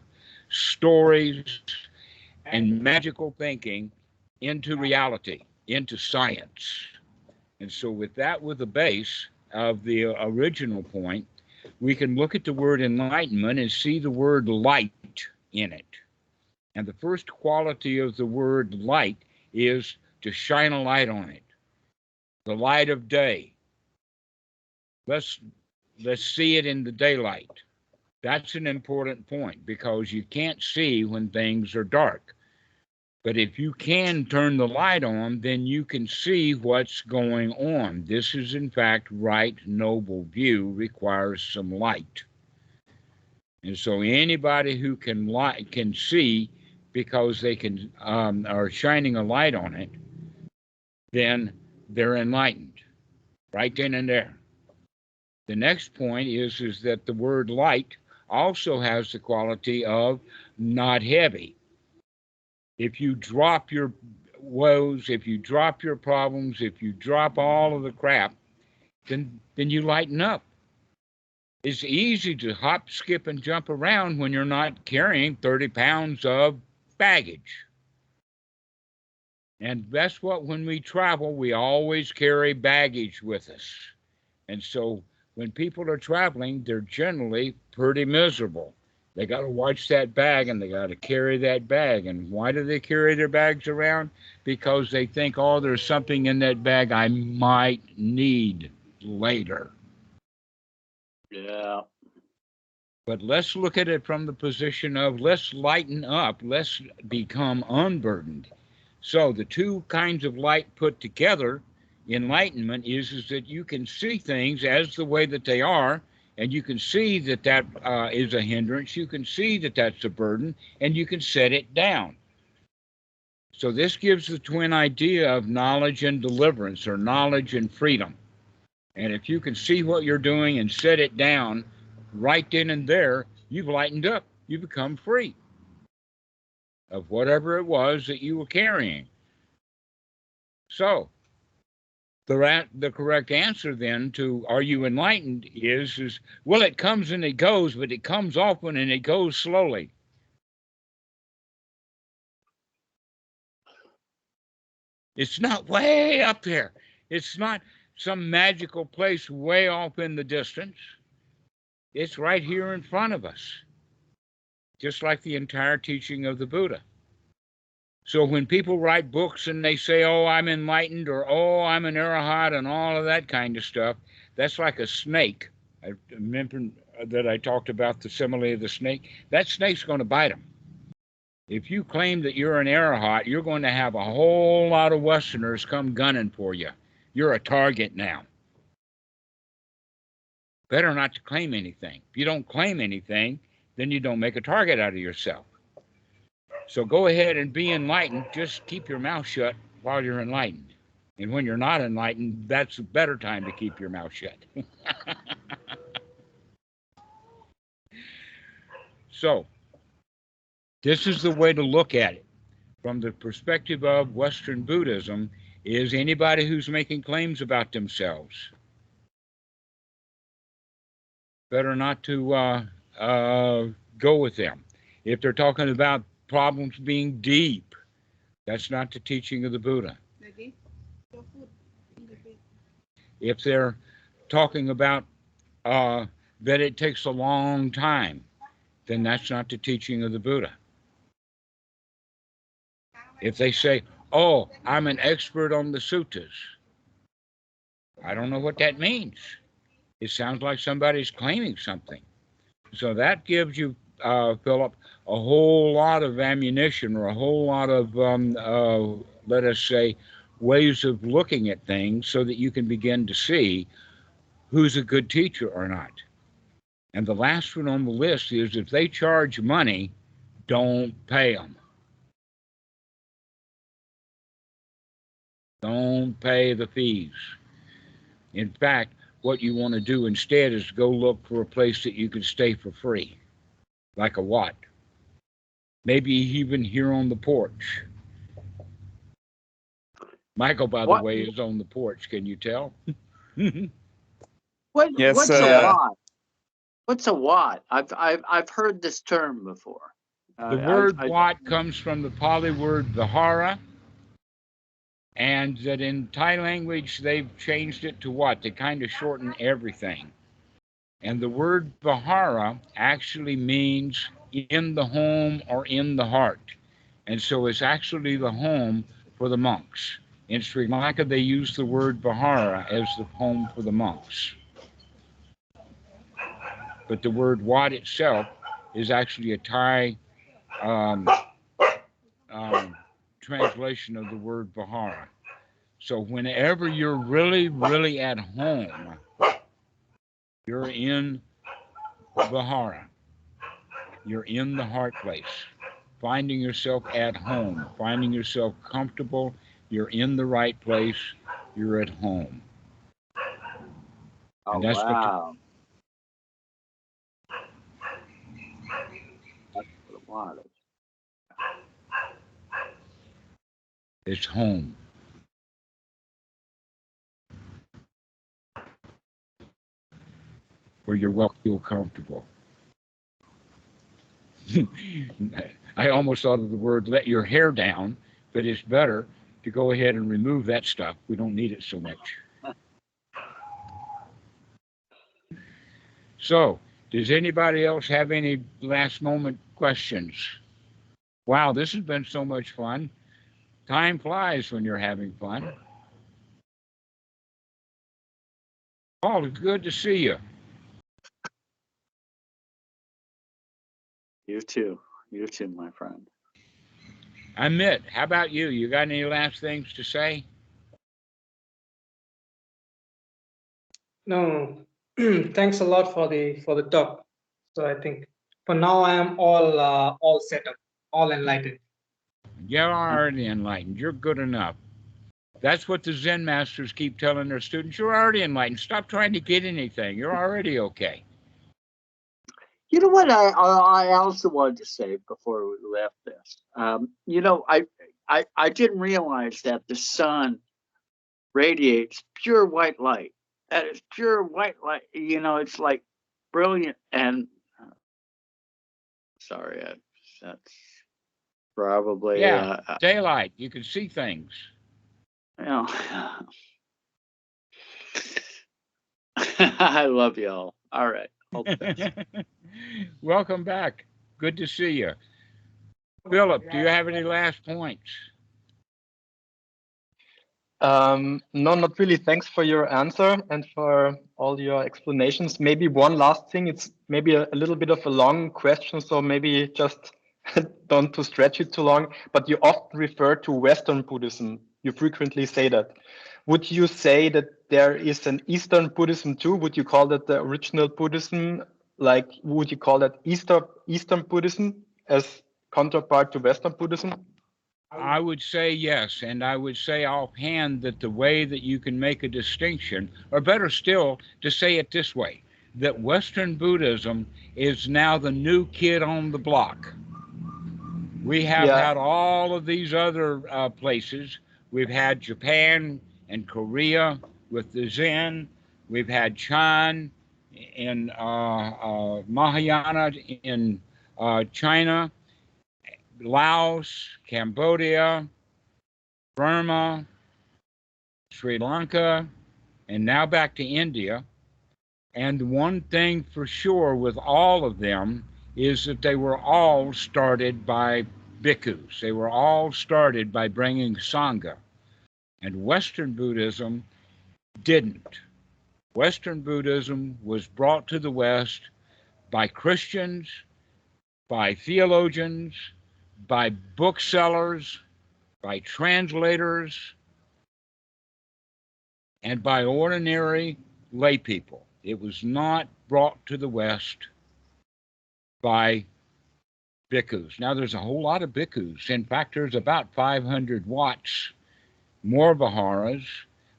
stories and magical thinking into reality, into science. And so with that with the base of the original point, we can look at the word enlightenment and see the word light in it. And the first quality of the word light is to shine a light on it. The light of day. Let's see it in the daylight. That's an important point because you can't see when things are dark. But if you can turn the light on, then you can see what's going on. This is, in fact, right noble view requires some light. And so anybody who can see because they are shining a light on it, then they're enlightened, right then and there. The next point is that the word light also has the quality of not heavy. If you drop your woes, if you drop your problems, if you drop all of the crap, then you lighten up. It's easy to hop, skip, and jump around when you're not carrying 30 pounds of baggage. And that's what, when we travel, we always carry baggage with us. And so when people are traveling, they're generally pretty miserable. They got to watch that bag and they got to carry that bag. And why do they carry their bags around? Because they think, oh, there's something in that bag I might need later. Yeah. But let's look at it from the position of let's lighten up, let's become unburdened. So the two kinds of light put together, enlightenment is that you can see things as the way that they are, and you can see that is a hindrance, you can see that that's a burden, and you can set it down. So this gives the twin idea of knowledge and deliverance, or knowledge and freedom. And if you can see what you're doing and set it down, right then and there, you've lightened up. You become free of whatever it was that you were carrying. So the correct answer then to are you enlightened is well, it comes and it goes, but it comes often and it goes slowly. It's not way up there. It's not some magical place way off in the distance. It's right here in front of us, just like the entire teaching of the Buddha. So when people write books and they say, oh, I'm enlightened, or oh, I'm an arahat, and all of that kind of stuff, that's like a snake. I remember that I talked about the simile of the snake. That snake's going to bite them. If you claim that you're an arahat, you're going to have a whole lot of Westerners come gunning for you. You're a target now. Better not to claim anything. If you don't claim anything, then you don't make a target out of yourself. So go ahead and be enlightened. Just keep your mouth shut while you're enlightened. And when you're not enlightened, that's a better time to keep your mouth shut. So this is the way to look at it. From the perspective of Western Buddhism, is anybody who's making claims about themselves. Better not to go with them. If they're talking about problems being deep, that's not the teaching of the Buddha. If they're talking about that it takes a long time, then that's not the teaching of the Buddha. If they say, oh, I'm an expert on the suttas, I don't know what that means. It sounds like somebody's claiming something. So that gives you, Philip, a whole lot of ammunition, or a whole lot of, let us say, ways of looking at things so that you can begin to see who's a good teacher or not. And the last one on the list is if they charge money, don't pay them. Don't pay the fees. In fact, what you want to do instead is go look for a place that you can stay for free, like a wat. Maybe even here on the porch. Michael, by the way, is on the porch. Can you tell? What's a wat? What's a wat? I've heard this term before. The word wat comes from the Pali word vihara, and that in Thai language they've changed it to what? They kind of shorten everything. And the word vihara actually means in the home or in the heart. And so it's actually the home for the monks. In Sri Lanka, they use the word vihara as the home for the monks. But the word wat itself is actually a Thai translation of the word vihara. So whenever you're really, really at home, you're in vihara. You're in the heart place, finding yourself at home, finding yourself comfortable. You're in the right place. You're at home. Oh, and that's wow. That's what it was. It's home. Where you're well, feel comfortable. I almost thought of the word let your hair down, but it's better to go ahead and remove that stuff. We don't need it so much. So, does anybody else have any last moment questions? Wow, this has been so much fun. Time flies when you're having fun. Paul, it's good to see you. You too, my friend. Amit, how about you? You got any last things to say? No, thanks a lot for the talk. So I think for now I am all set up, all enlightened. You're already enlightened. You're good enough. That's what the Zen masters keep telling their students. You're already enlightened. Stop trying to get anything. You're already okay. You know what I also wanted to say before we left this. You know, I didn't realize that the sun radiates pure white light. That is pure white light. You know, it's like brilliant. And sorry, that's probably Yeah, daylight. You can see things. you know. I love y'all. All right. All the best. Welcome back. Good to see you. Philip, do you have any last points? No, not really. Thanks for your answer and for all your explanations. Maybe one last thing. It's maybe a little bit of a long question, so maybe just don't to stretch it too long. But you often refer to Western Buddhism. You frequently say that. Would you say that there is an Eastern Buddhism too? Would you call that the original Buddhism? Like, would you call that Eastern Buddhism as counterpart to Western Buddhism? I would say yes, and I would say offhand that the way that you can make a distinction, or better still, to say it this way, that Western Buddhism is now the new kid on the block. We have had all of these other places. We've had Japan and Korea with the Zen. We've had Chan in Mahayana in China, Laos, Cambodia, Burma, Sri Lanka, and now back to India. And one thing for sure with all of them is that they were all started by bhikkhus. They were all started by bringing Sangha. And Western Buddhism didn't. Western Buddhism was brought to the West by Christians, by theologians, by booksellers, by translators, and by ordinary lay people. It was not brought to the West by bhikkhus. Now, there's a whole lot of bhikkhus. In fact, there's about 500 Wats, more Viharas,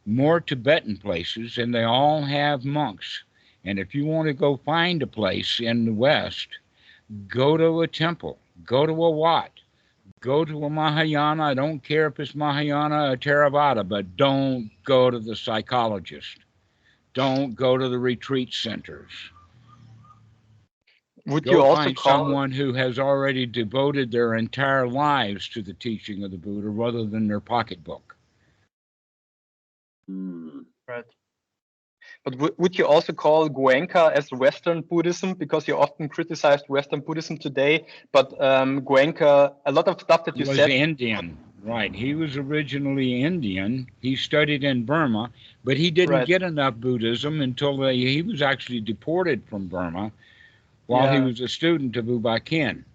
more Tibetan places, and they all have monks. And if you want to go find a place in the West, go to a temple, go to a Wat, go to a Mahayana. I don't care if it's Mahayana or Theravada, but don't go to the psychologist. Don't go to the retreat centers. Would Go you also find call someone who has already devoted their entire lives to the teaching of the Buddha rather than their pocketbook. right? But would you also call Goenka as Western Buddhism? Because you often criticized Western Buddhism today, but Goenka, a lot of stuff that you was said. Indian, right? He was originally Indian. He studied in Burma, but he didn't get enough Buddhism until he was actually deported from Burma while he was a student of U Ba Khin.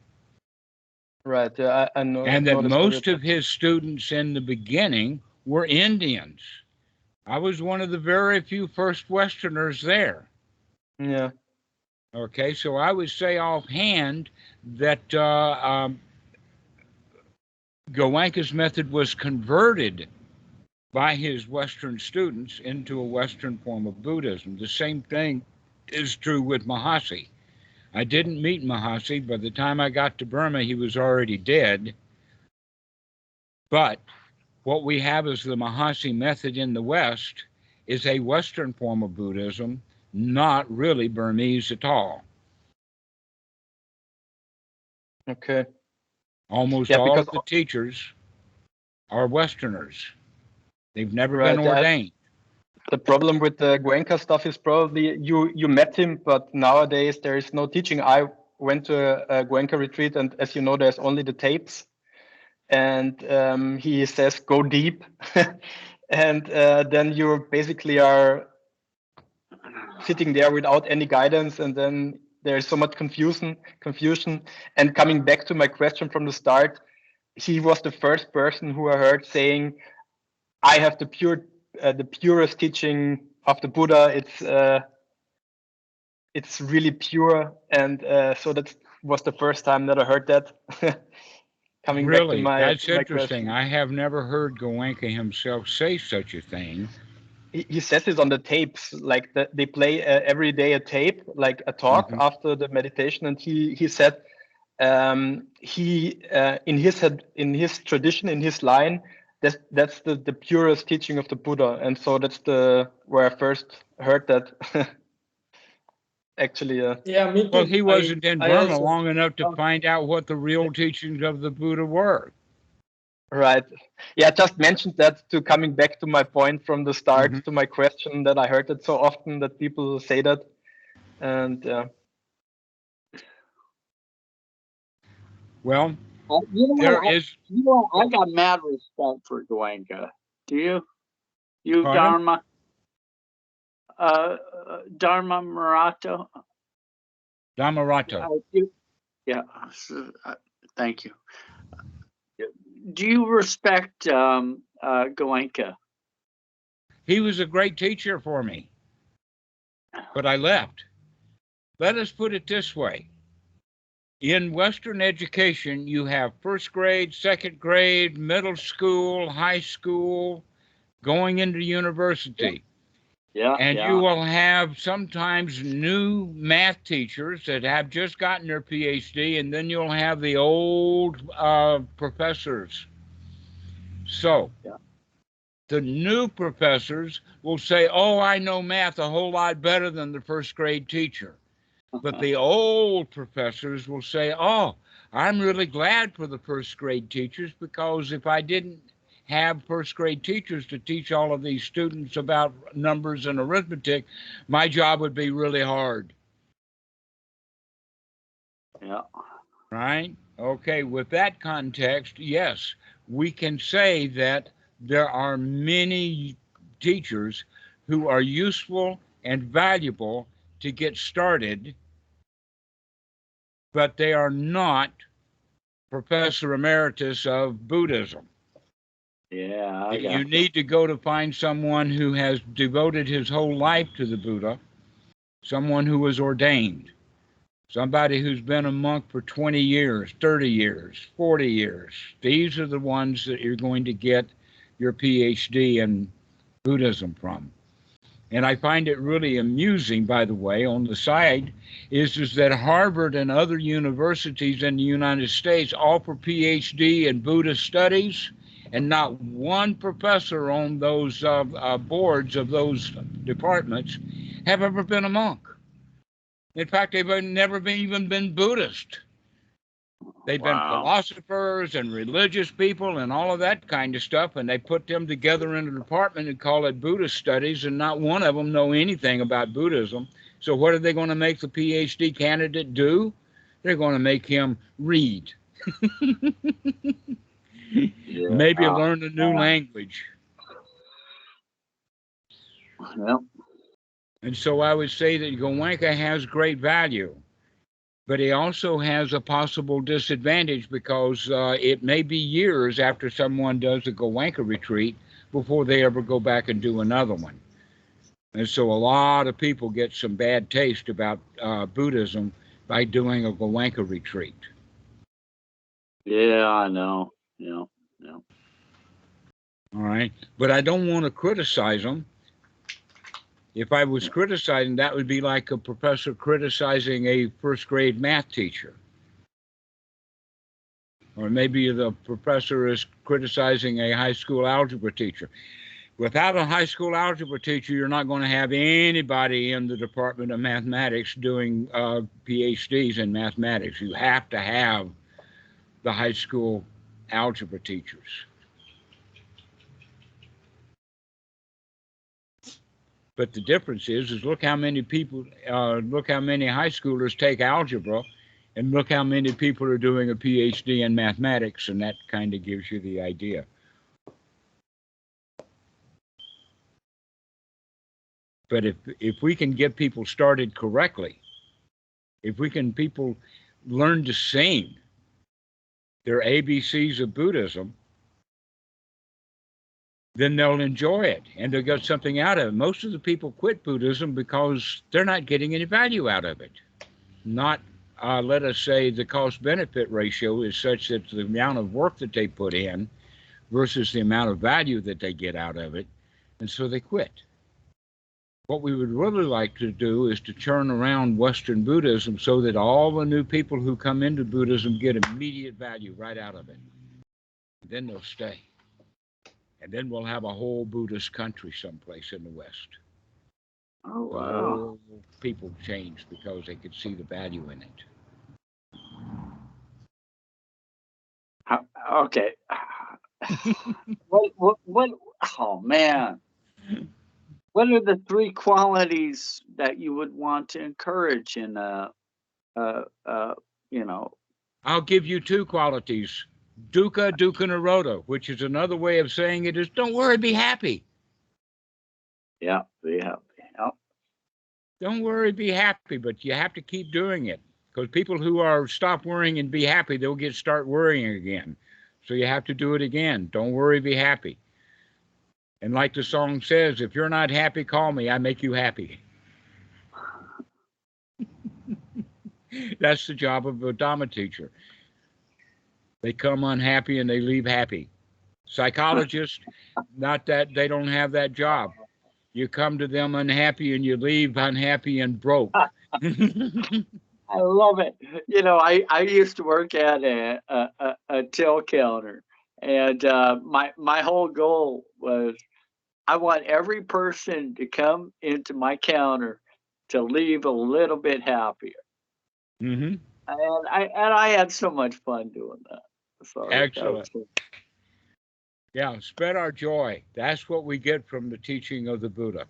Right. Yeah, I know. And that most of his students in the beginning were Indians. I was one of the very few first Westerners there. Yeah. Okay, so I would say offhand that Goenka's method was converted by his Western students into a Western form of Buddhism. The same thing is true with Mahasi. I didn't meet Mahasi. By the time I got to Burma, he was already dead. But what we have as the Mahasi method in the West is a Western form of Buddhism, not really Burmese at all. Okay. Almost all of the teachers are Westerners. They've never been ordained. The problem with the Goenka stuff is probably you met him, but nowadays there is no teaching. I went to a Goenka retreat, and as you know, there's only the tapes. And he says, go deep. And then you basically are sitting there without any guidance. And then there's so much confusion. And coming back to my question from the start, he was the first person who I heard saying, I have the purest teaching of the Buddha. It's really pure. And so that was the first time that I heard that. Coming back to That's my interesting. question. I have never heard Goenka himself say such a thing. he says this on the tapes, like they play every day a tape, like a talk after the meditation, and he said in his tradition, in his line, that's the purest teaching of the Buddha, and so that's where I first heard that. Actually, Yeah, me too. Well, he wasn't in I Burma also- long enough to find out what the real teachings of the Buddha were. right. Yeah, I just mentioned that to coming back to my point from the start to my question, that I heard it so often that people say that, and Well, You know, there is. I got mad respect for Goenka. Do you? You, Pardon? Dhammarato? Dhammarato. Yeah. Thank you. Do you respect Goenka? He was a great teacher for me, but I left. Let us put it this way. In Western education, you have first grade, second grade, middle school, high school, going into university. Yeah. And you will have sometimes new math teachers that have just gotten their PhD, and then you'll have the old professors. So the new professors will say, oh, I know math a whole lot better than the first grade teacher. But the old professors will say, oh, I'm really glad for the first grade teachers, because if I didn't have first grade teachers to teach all of these students about numbers and arithmetic, my job would be really hard. Yeah. Right? Okay, with that context, yes, we can say that there are many teachers who are useful and valuable to get started, but they are not Professor Emeritus of Buddhism. Yeah, You need to go to find someone who has devoted his whole life to the Buddha, someone who was ordained, somebody who's been a monk for 20 years, 30 years, 40 years. These are the ones that you're going to get your PhD in Buddhism from. And I find it really amusing, by the way, on the side, is that Harvard and other universities in the United States offer PhD in Buddhist studies, and not one professor on those boards of those departments have ever been a monk. In fact, they've never even been Buddhist. They've been philosophers and religious people and all of that kind of stuff, and they put them together in a department and call it Buddhist studies, and not one of them know anything about Buddhism. So what are they going to make the PhD candidate do? They're going to make him read. Maybe learn a new language. Yeah. And so I would say that Goenka has great value, but he also has a possible disadvantage, because it may be years after someone does a Goenka retreat before they ever go back and do another one. And so a lot of people get some bad taste about Buddhism by doing a Goenka retreat. Yeah, I know. Yeah. All right. But I don't want to criticize them. If I was criticizing, that would be like a professor criticizing a first grade math teacher. Or maybe the professor is criticizing a high school algebra teacher. Without a high school algebra teacher, you're not going to have anybody in the Department of Mathematics doing PhDs in mathematics. You have to have the high school algebra teachers. But the difference is look how many people, look how many high schoolers take algebra, and look how many people are doing a PhD in mathematics, and that kind of gives you the idea. But if we can get people started correctly, if we can people learn to sing their ABCs of Buddhism, then they'll enjoy it and they'll get something out of it. Most of the people quit Buddhism because they're not getting any value out of it. Not, let us say, the cost-benefit ratio is such that the amount of work that they put in versus the amount of value that they get out of it, and so they quit. What we would really like to do is to turn around Western Buddhism so that all the new people who come into Buddhism get immediate value right out of it. Then they'll stay. And then we'll have a whole Buddhist country someplace in the West. Oh, The wow. whole people changed because they could see the value in it. Okay. What, oh man. What are the 3 qualities that you would want to encourage in you know? I'll give you 2 qualities. Dukkha, Dhammarato, which is another way of saying it is don't worry, be happy. Yeah. Don't worry, be happy, but you have to keep doing it. Because people who are stop worrying and be happy, they'll start worrying again. So you have to do it again. Don't worry, be happy. And like the song says, if you're not happy, call me. I make you happy. That's the job of a Dhamma teacher. They come unhappy and they leave happy. Psychologists, not that they don't have that job. You come to them unhappy and you leave unhappy and broke. I love it. You know, I used to work at a till counter, and my whole goal was I want every person to come into my counter to leave a little bit happier. Mm-hmm. And I had so much fun doing that. So Excellent. that was Yeah, spread our joy. That's what we get from the teaching of the Buddha.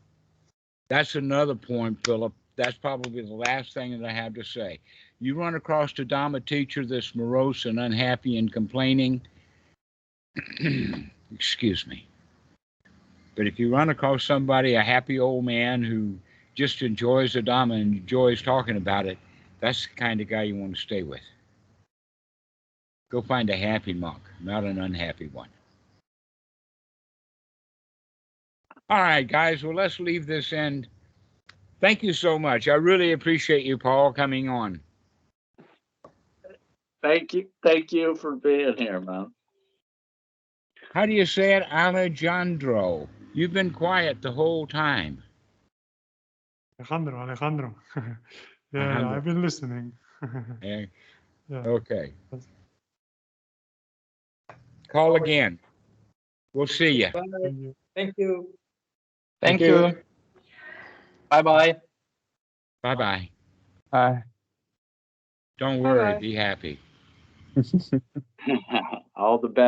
That's another point, Philip. That's probably the last thing that I have to say. You run across a Dhamma teacher that's morose and unhappy and complaining, excuse me. But if you run across somebody, a happy old man who just enjoys the Dhamma and enjoys talking about it, that's the kind of guy you want to stay with. Go find a happy monk, not an unhappy one. All right, guys, well, let's leave this end. Thank you so much. I really appreciate you, Paul, coming on. Thank you for being here, man. How do you say it? Alejandro. You've been quiet the whole time. Alejandro. Yeah, Alejandro. I've been listening. Yeah. Yeah. Okay. Call again. We'll see you. Bye. Thank you. Thank you. Thank you. Bye-bye. Bye-bye. Hi. Don't worry. Bye-bye. Be happy. All the best.